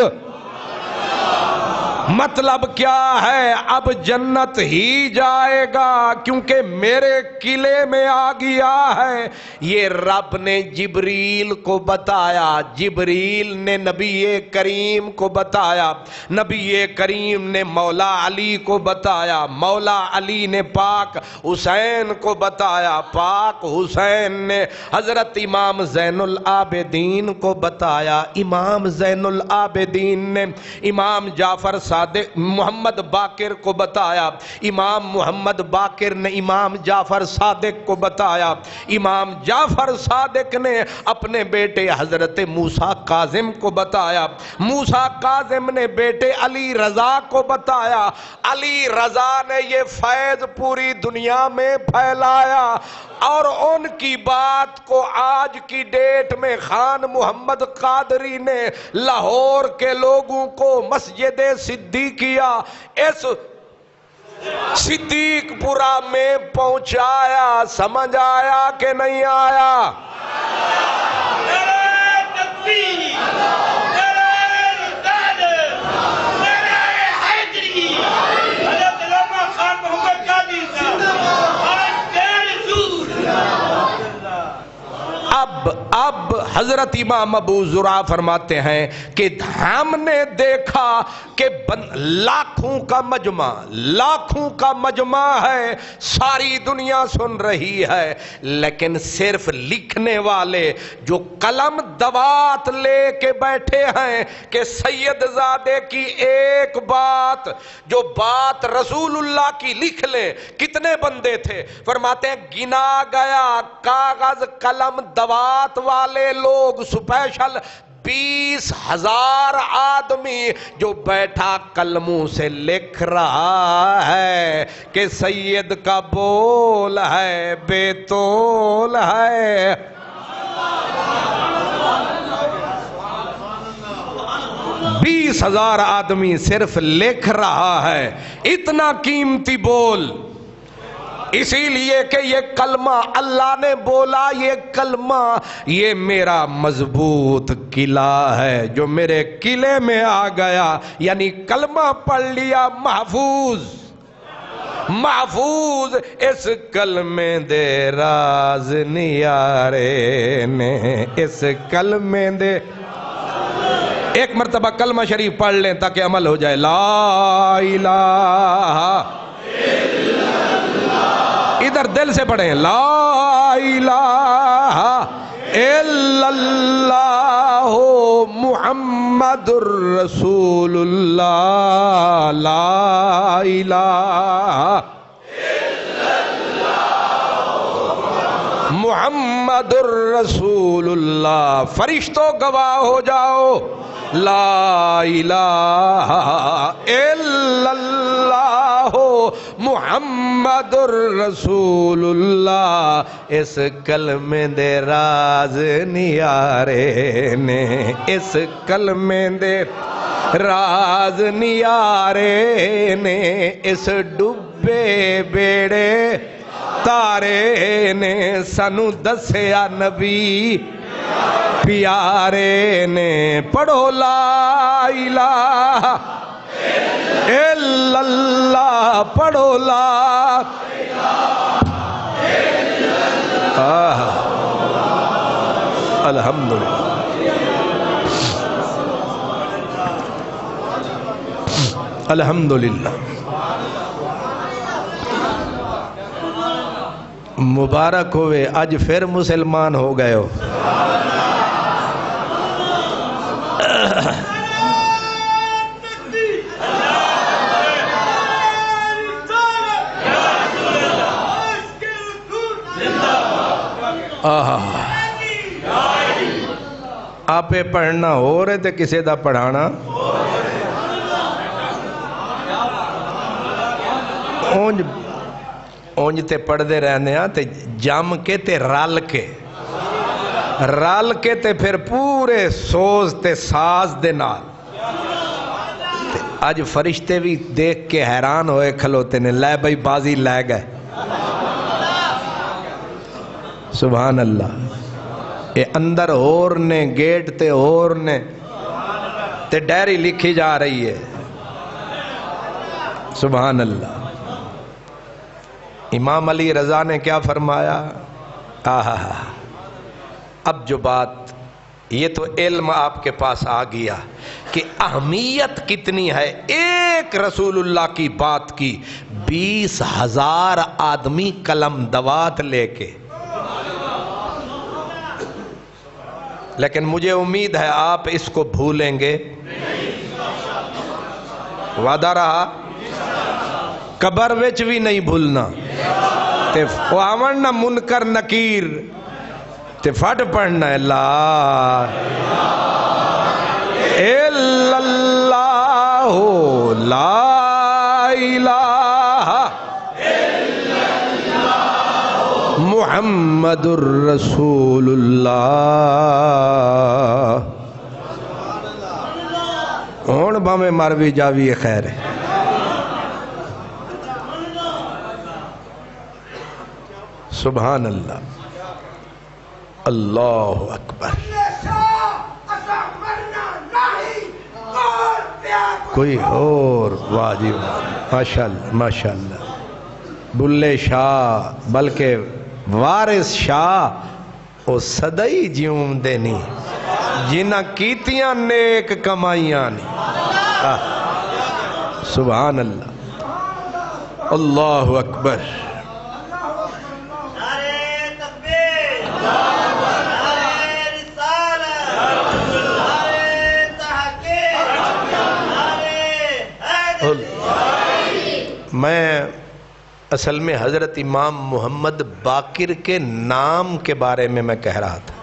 مطلب کیا ہے؟ اب جنت ہی جائے گا، کیونکہ میرے قلعے میں آ گیا ہے۔ یہ رب نے جبریل کو بتایا، جبریل نے نبی کریم کو بتایا، نبی کریم نے مولا علی کو بتایا، مولا علی نے پاک حسین کو بتایا، پاک حسین نے حضرت امام زین العابدین کو بتایا، امام زین العابدین نے امام جعفر صادق محمد باقر کو بتایا، امام محمد باقر نے امام جعفر صادق کو بتایا، امام جعفر صادق نے اپنے بیٹے حضرت موسیٰ کاظم کو بتایا، موسیٰ کاظم نے بیٹے علی رضا کو بتایا، علی رضا نے یہ فیض پوری دنیا میں پھیلایا، اور ان کی بات کو آج کی ڈیٹ میں خان محمد قادری نے لاہور کے لوگوں کو مسجد صدیقیہ اس صدیق پورہ میں پہنچایا۔ سمجھ آیا کہ نہیں آیا؟ نعرہ تکبیر، نعرہ رسالت، نعرہ حیدری، حضرت علامہ خان محمد قادری صاحب، آج تیرے رسول۔ اب حضرت امام ابو زرع فرماتے ہیں کہ ہم نے دیکھا کہ لاکھوں کا مجمع ہے، ساری دنیا سن رہی ہے، لیکن صرف لکھنے والے جو قلم دوات لے کے بیٹھے ہیں کہ سید زادے کی ایک بات، جو بات رسول اللہ کی لکھ لیں۔ کتنے بندے تھے؟ فرماتے ہیں گنا گیا کاغذ قلم دوات والے لوگ سپیشل 20,000 آدمی جو بیٹھا قلموں سے لکھ رہا ہے کہ سید کا بول ہے بے تول ہے۔ 20,000 آدمی صرف لکھ رہا ہے، اتنا قیمتی بول۔ اسی لیے کہ یہ کلمہ اللہ نے بولا، یہ کلمہ یہ میرا مضبوط قلعہ ہے جو میرے قلعے میں آ گیا، یعنی کلمہ پڑھ لیا محفوظ، محفوظ۔ اس کلمے دے راز نیارے نے، اس کلمے دے، ایک مرتبہ کلمہ شریف پڑھ لیں تاکہ عمل ہو جائے۔ لا الہ، ادھر دل سے پڑھیں، لا الہ الا اللہ محمد الرسول اللہ، لا الہ الا اللہ محمد الرسول اللہ۔ فرشتوں گواہ ہو جاؤ، لا الہ الا اللہ محمد الرسول اللہ۔ اس کلمے دے راز نیارے نے، اس کلمے دے راز نیارے نے، اس ڈبے بیڑے تارے نے سنو دسیا نبی پیارے نے۔ پڑھو لا الہ الا اللہ، پڑھو لا الحمدللہ الحمدللہ مبارک ہوئے اج پھر مسلمان ہو گئے ہو آپ پڑھنا ہو رہے تھے کسے دا پڑھانا اونج تے پڑھ دے رہنے ہاں تے جم کے تے رال کے تے پھر پورے سوز تے ساز دے نال آج فرشتے بھی دیکھ کے حیران ہوئے کھلوتے نے لے بھائی بازی لے گئے سبحان اللہ اے اندر اور نے گیٹ تے اور نے تے ڈائری لکھی جا رہی ہے سبحان اللہ امام علی رضا نے کیا فرمایا اب جو بات یہ تو علم آپ کے پاس آ گیا کہ اہمیت کتنی ہے ایک رسول اللہ کی بات کی 20,000 آدمی قلم دوات لے کے لیکن مجھے امید ہے آپ اس کو بھولیں گے وعدہ رہا قبر وچ بھی نہیں بھولنا تے آون نہ منکر نکیر تے فٹ پڑھنا ہے لا الا اللہ لا الہ الا اللہ محمد الرسول اللہ ہون بامے مر بھی جاوی خیر ہے سبحان اللہ اللہ اکبر کوئی اور واجب ماشاءاللہ ماشاءاللہ بلے شاہ بلکہ وارث شاہ او صدائی جیوں دینی جنہ کیتیاں نیک کمائیاں نہیں سبحان اللہ اللہ اکبر میں اصل میں حضرت امام محمد باقر کے نام کے بارے میں کہہ رہا تھا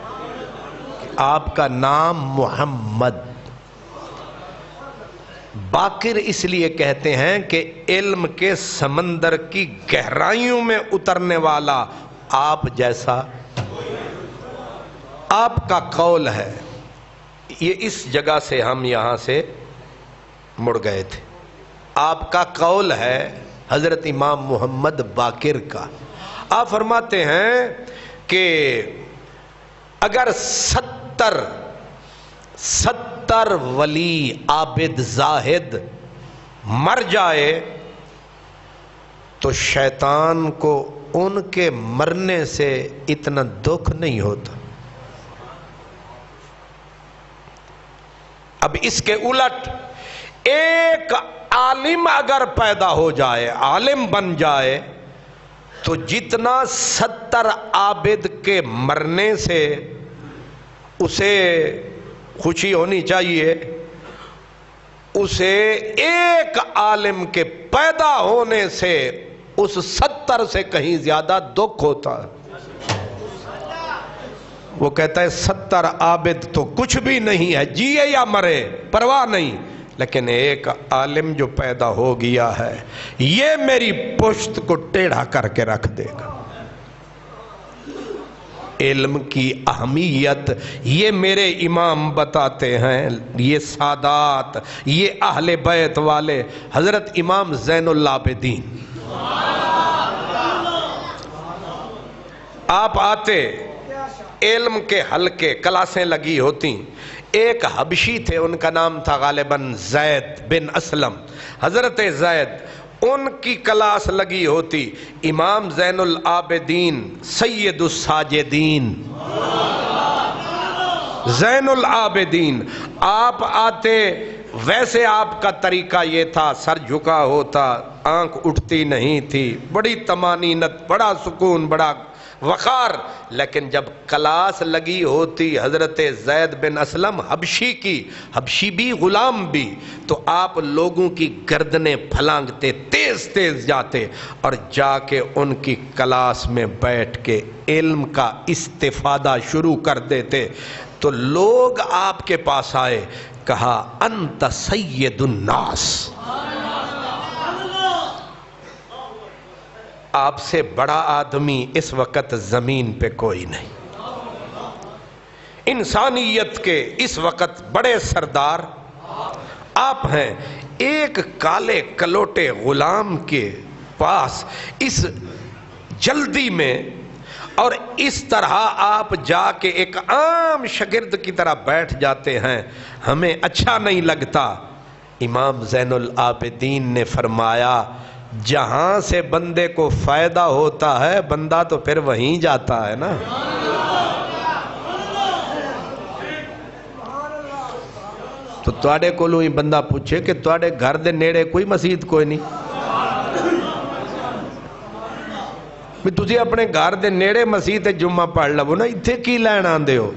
آپ کا نام محمد باقر اس لیے کہتے ہیں کہ علم کے سمندر کی گہرائیوں میں اترنے والا آپ جیسا آپ کا قول ہے یہ اس جگہ سے ہم یہاں سے مڑ گئے تھے آپ کا قول ہے حضرت امام محمد باقر کا آپ فرماتے ہیں کہ اگر 70 ولی عابد زاہد مر جائے تو شیطان کو ان کے مرنے سے اتنا دکھ نہیں ہوتا اب اس کے الٹ ایک عالم اگر پیدا ہو جائے عالم بن جائے تو جتنا 70 عابد کے مرنے سے اسے خوشی ہونی چاہیے اسے ایک عالم کے پیدا ہونے سے اس 70 سے کہیں زیادہ دکھ ہوتا ہے وہ کہتا ہے 70 عابد تو کچھ بھی نہیں ہے جیے یا مرے پرواہ نہیں لیکن ایک عالم جو پیدا ہو گیا ہے یہ میری پشت کو ٹیڑھا کر کے رکھ دے گا علم کی اہمیت یہ میرے امام بتاتے ہیں یہ سادات یہ اہل بیت والے حضرت امام زین العابدین آپ آتے علم کے حلقے کلاسیں لگی ہوتی ایک حبشی تھے ان کا نام تھا غالباً زید بن اسلم حضرت زید ان کی کلاس لگی ہوتی، امام زین العابدین سید الساجدین زین العابدین آپ آتے، ویسے آپ کا طریقہ یہ تھا، سر جھکا ہوتا، آنکھ اٹھتی نہیں تھی، بڑی طمانینت، بڑا سکون، بڑا وقار، لیکن جب کلاس لگی ہوتی حضرت زید بن اسلم حبشی کی، حبشی بھی غلام بھی، تو آپ لوگوں کی گردنیں پھلانگتے، تیز تیز جاتے اور جا کے ان کی کلاس میں بیٹھ کے علم کا استفادہ شروع کر دیتے۔ تو لوگ آپ کے پاس آئے، کہا انت سید الناس، آپ سے بڑا آدمی اس وقت زمین پہ کوئی نہیں، انسانیت کے اس وقت بڑے سردار آپ ہیں۔ ایک کالے کلوٹے غلام کے پاس اس جلدی میں اور اس طرح آپ جا کے ایک عام شاگرد کی طرح بیٹھ جاتے ہیں، ہمیں اچھا نہیں لگتا۔ امام زین العابدین نے فرمایا جہاں سے بندے کو فائدہ ہوتا ہے بندہ تو پھر وہیں جاتا ہے نا۔ تو تواڈے کولوں ہی بندہ پوچھے کہ تواڈے گھر دے نیڑے کوئی مسجد کوئی نہیں، بھی تسی اپنے گھر دے نیڑے مسجد جمعہ پڑھ لو نا، اتھے کی لین آندے ہو؟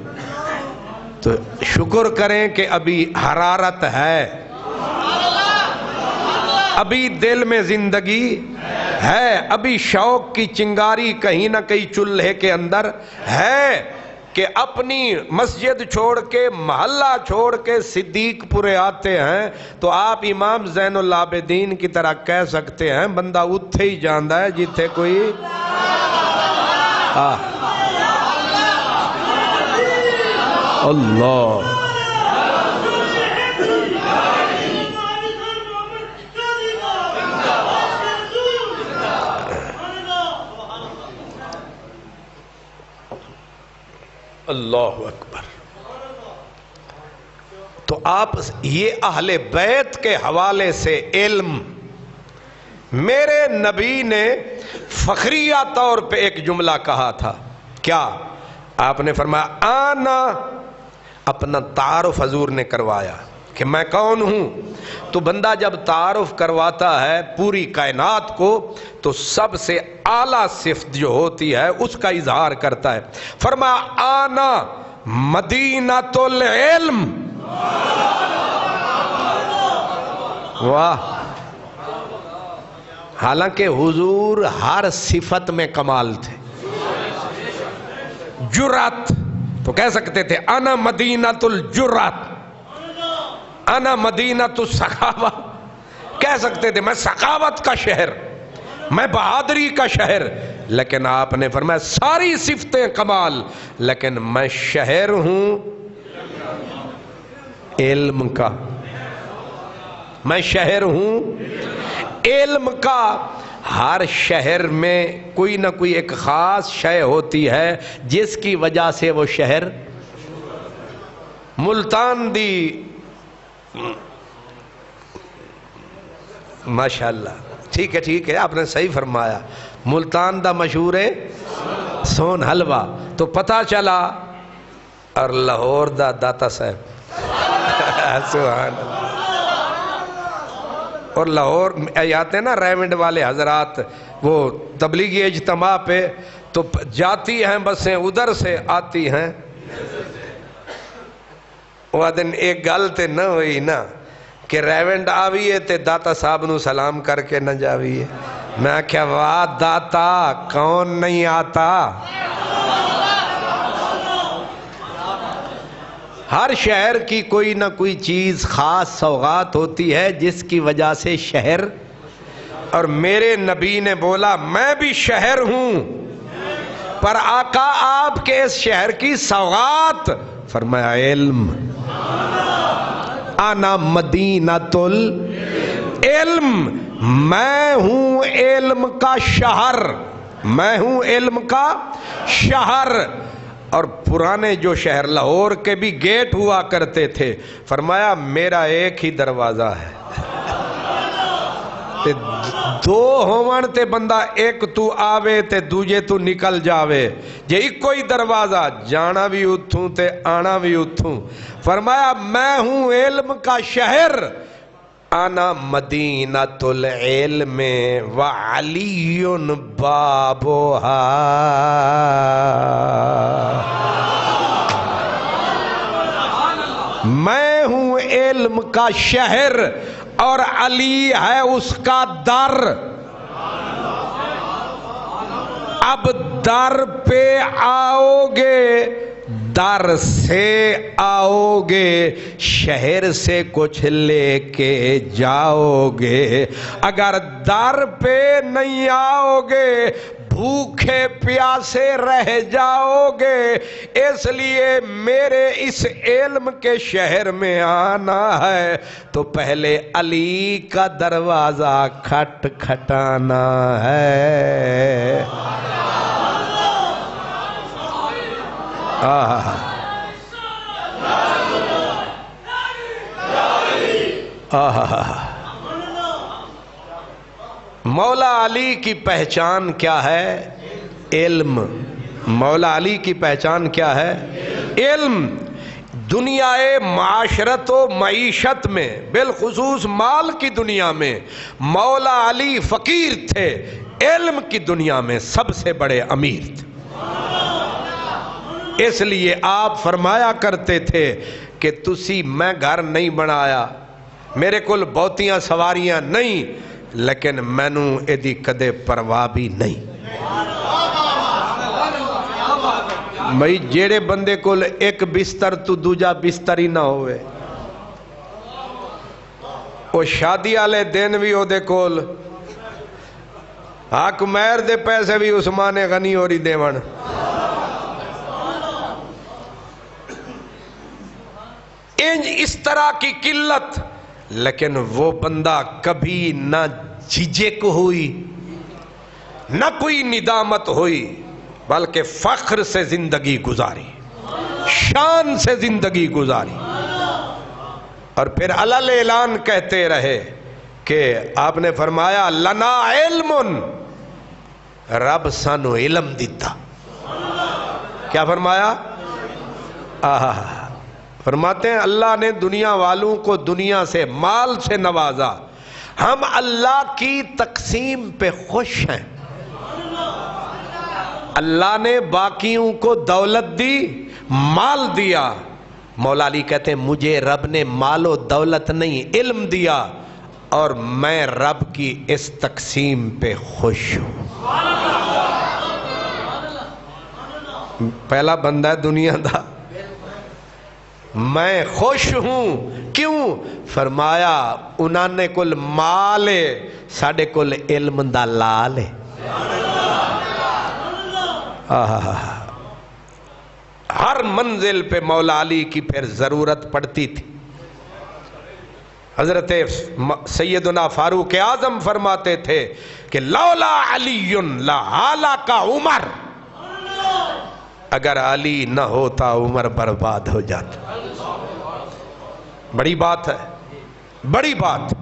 تو شکر کریں کہ ابھی حرارت ہے، ابھی دل میں زندگی ہے، ابھی شوق کی چنگاری کہیں نہ کہیں چولہے کے اندر ہے، کہ اپنی مسجد چھوڑ کے محلہ چھوڑ کے صدیق پورے آتے ہیں تو آپ امام زین العابدین کی طرح کہہ سکتے ہیں بندہ اتھے ہی جاندہ ہے جتھے کوئی اللہ اللہ اکبر۔ تو آپ یہ اہل بیت کے حوالے سے علم، میرے نبی نے فخریہ طور پہ ایک جملہ کہا تھا، کیا؟ آپ نے فرمایا آنا، اپنا تعارف حضور نے کروایا کہ میں کون ہوں۔ تو بندہ جب تعارف کرواتا ہے پوری کائنات کو تو سب سے اعلیٰ صفت جو ہوتی ہے اس کا اظہار کرتا ہے۔ فرمایا آنا مدینۃ العلم، واہ! حالانکہ حضور ہر صفت میں کمال تھے، جرات تو کہہ سکتے تھے انا مدینۃ الجرات، انا مدینۃ السخاوہ، کہہ سکتے تھے میں سخاوت کا شہر، میں بہادری کا شہر، لیکن آپ نے فرمایا ساری صفتیں کمال، لیکن میں شہر ہوں علم کا، میں شہر ہوں علم کا۔ ہر شہر میں کوئی نہ کوئی ایک خاص شے ہوتی ہے جس کی وجہ سے وہ شہر، ملتان دی ماشاءاللہ، ٹھیک ہے آپ نے صحیح فرمایا، ملتان دا مشہور ہے سون حلوہ، تو پتہ چلا، اور لاہور دا داتا صاحب سبحان اللہ، اور لاہور آتے ہیں نا ریونڈ والے حضرات وہ تبلیغی اجتماع پہ، تو جاتی ہیں بسیں ادھر سے آتی ہیں، وہ دن ایک گل تے نہ ہوئی نا کہ ریونڈ آویے تے داتا صاحب نو سلام کر کے نہ جاویے، میں کیا واہ داتا کون نہیں آتا۔ ہر شہر کی کوئی نہ کوئی چیز خاص سوغات ہوتی ہے جس کی وجہ سے شہر، اور میرے نبی نے بولا میں بھی شہر ہوں، پر آقا آپ کے اس شہر کی سوغات، فرمایا علم، انا مدینۃ العلم، میں ہوں علم کا شہر، میں ہوں علم کا شہر۔ اور پرانے جو شہر لاہور کے بھی گیٹ ہوا کرتے تھے، فرمایا میرا ایک ہی دروازہ ہے، تے دو ہوون تے بندہ ایک تو آوے تے دوجے تو نکل جاوے، جے ایک کوئی دروازہ جانا بھی اتھوں تے آنا بھی اتھوں۔ فرمایا میں ہوں علم کا شہر، انا مدینۃ العلم وعلی بابھا۔ میں ہوں علم کا شہر اور علی ہے اس کا در۔ اب در پہ آؤ گے، در سے آؤ گے، شہر سے کچھ لے کے جاؤ گے۔ اگر در پہ نہیں آؤ گے بھوکے پیاسے رہ جاؤ گے۔ اس لیے میرے اس علم کے شہر میں آنا ہے تو پہلے علی کا دروازہ کھٹکھٹانا ہے۔ مولا علی کی پہچان کیا ہے؟ علم۔ مولا علی کی پہچان کیا ہے؟ علم۔ دنیا معاشرت و معیشت میں، بالخصوص مال کی دنیا میں مولا علی فقیر تھے، علم کی دنیا میں سب سے بڑے امیر تھے۔ اس لیے آپ فرمایا کرتے تھے کہ تسی میں گھر نہیں بنایا، میرے کول بہتیاں سواریاں نہیں، لیکن مینوں ایدی کدے پرواہ بھی نہیں۔ بھئی جیڑے بندے کول ایک بستر تو دوجا بستر ہی نہ ہوئے، وہ شادی والے دن بھی او دے کول حق مہر دے پیسے بھی عثمان غنی ہوری دیون۔ اس طرح کی قلت، لیکن وہ بندہ کبھی نہ جھجک ہوئی نہ کوئی ندامت ہوئی، بلکہ فخر سے زندگی گزاری، شان سے زندگی گزاری۔ اور پھر علل اعلان کہتے رہے کہ آپ نے فرمایا لنا علم، رب سانو علم دیتا۔ کیا فرمایا؟ فرماتے ہیں اللہ نے دنیا والوں کو دنیا سے مال سے نوازا، ہم اللہ کی تقسیم پہ خوش ہیں۔ اللہ نے باقیوں کو دولت دی، مال دیا۔ مولا علی کہتے ہیں مجھے رب نے مال و دولت نہیں علم دیا، اور میں رب کی اس تقسیم پہ خوش ہوں۔ پہلا بندہ ہے دنیا دا، میں خوش ہوں۔ کیوں؟ فرمایا انہوں نے کل مال ہے، ساڑھے کل علم دا لال ہے۔ ہر منزل پہ مولا علی کی پھر ضرورت پڑتی تھی۔ حضرت سیدنا فاروق اعظم فرماتے تھے کہ لولا علی لہلک عمر، اگر علی نہ ہوتا عمر برباد ہو جاتا۔ بڑی بات ہے، بڑی بات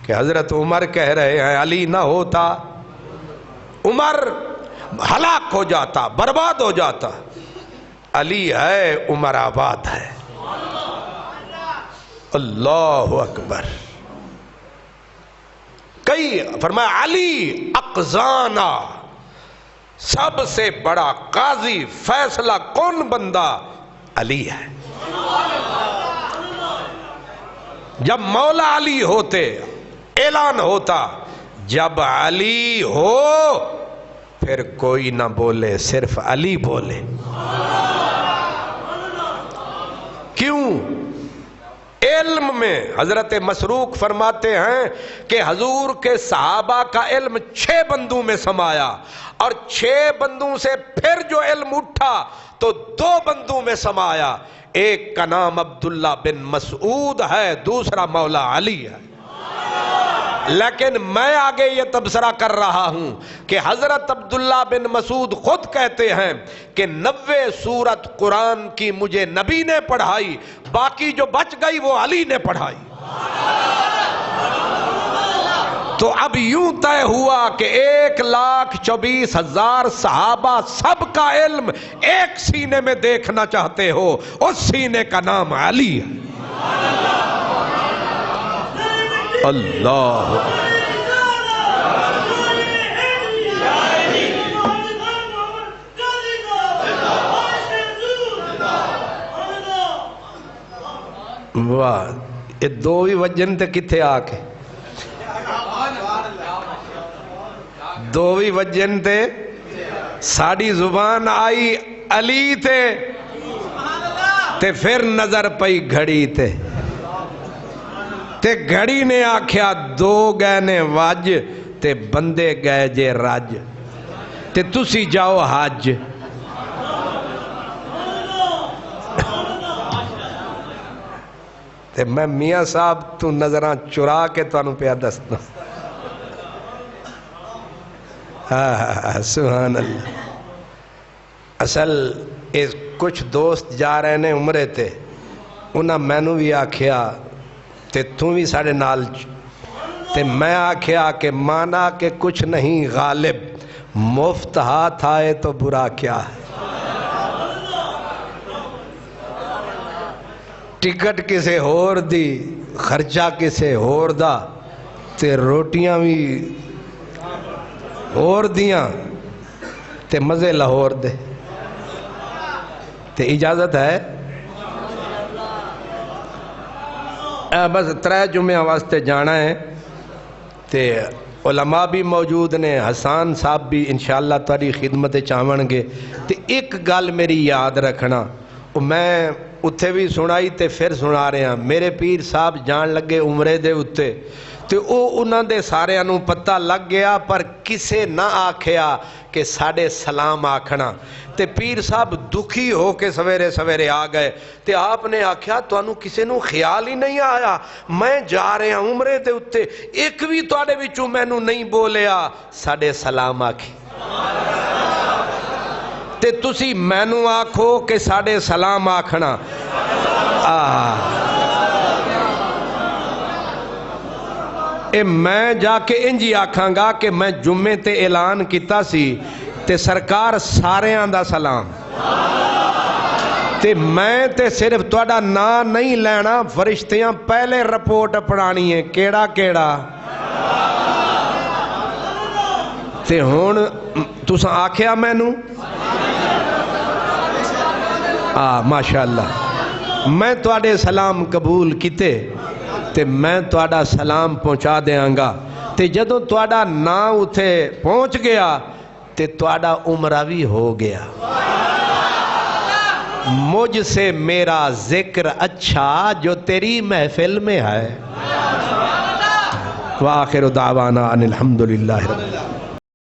کہ حضرت عمر کہہ رہے ہیں علی نہ ہوتا عمر ہلاک ہو جاتا، برباد ہو جاتا۔ علی ہے، عمر آباد ہے۔ اللہ اکبر۔ کئی فرمایا علی اقضانا، سب سے بڑا قاضی فیصلہ کون بندہ؟ علی ہے۔ جب مولا علی ہوتے اعلان ہوتا، جب علی ہو پھر کوئی نہ بولے، صرف علی بولے۔ کیوں؟ علم میں حضرت مسروق فرماتے ہیں کہ حضور کے صحابہ کا علم 6 بندوں میں سمایا، اور 6 بندوں سے پھر جو علم اٹھا تو 2 بندوں میں سمایا۔ ایک کا نام عبداللہ بن مسعود ہے، دوسرا مولا علی ہے۔ لیکن میں آگے یہ تبصرہ کر رہا ہوں کہ حضرت عبداللہ بن مسعود خود کہتے ہیں کہ 90 سورت قرآن کی مجھے نبی نے پڑھائی، باقی جو بچ گئی وہ علی نے پڑھائی۔ تو اب یوں طے ہوا کہ 1,24,000 صحابہ سب کا علم ایک سینے میں دیکھنا چاہتے ہو، اس سینے کا نام علی ہے۔ اللہ واہ، یہ دو ہی وجن تے کتھے آ کے دو ہی وجن تے ساڑی زبان آئی علی تے پھر نظر پئی گھڑی تے گھڑی نے آکھیا دو گئے نے وج تے بندے گئے جے رج تے تسی جاؤ حج۔ تے میں میاں صاحب تو نظراں چرا کے تانوں پیا دسنا۔ سبحان اللہ۔ اصل کچھ دوست جا رہے نے عمرے تے، انہاں مینوں بھی آکھیا تے توں بھی ساڑے نال، تے میں آکھیا کہ مانا کہ کچھ نہیں غالب، مفت ہاتھ آئے تو برا کیا ہے۔ ٹکٹ کسے ہور دی، خرچہ کسے ہور دا، تے روٹیاں بھی ہور دیاں، تے مزے لاہور دے، تے اجازت ہے۔ بس 3 جمعہ واسطے جانا ہے، تے علماء بھی موجود نے، حسان صاحب بھی انشاءاللہ تاری خدمت چاہون گے۔ تے ایک گل میری یاد رکھنا، میں اتھے بھی سنائی تے پھر سنا رہے ہیں، میرے پیر صاحب جان لگے عمرے دے اتے تے او انہاں دے سارے انہوں پتہ لگ گیا، پر کسے نہ آکھیا کہ ساڑے سلام آکھنا۔ تے پیر صاحب دکھی ہو کے سویرے سویرے آ گئے، تے آپ نے آکھیا تو انہوں کسے نوں خیال ہی نہیں آیا، میں جا رہے ہیں عمرے دے اتے، ایک بھی توڑے بچوں میں نوں نہیں بولیا ساڑے سلام آکھی، تے تسی میں نوں آکھو کہ ساڑے سلام آکھنا۔ میں جا کے انجی آکھاں گا کہ میں جمعے تے اعلان کیتا سی تے سرکار سارے آندہ سلام، تے میں تے صرف توڑا نا نہیں لینا، فرشتیاں پہلے رپورٹ پڑھانی ہے کیڑا کیڑا، تے ہون تُساں آکھیا میں نوں ماشاءاللہ میں توڑے سلام قبول کیتے، تے میں توڑا سلام پہنچا دیاں گا، تے جدوں توڑا نا اتھے پہنچ گیا تے توڑا عمرہ بھی ہو گیا۔ مجھ سے میرا ذکر اچھا جو تیری محفل میں ہے۔ وآخر دعوانا ان الحمدللہ رب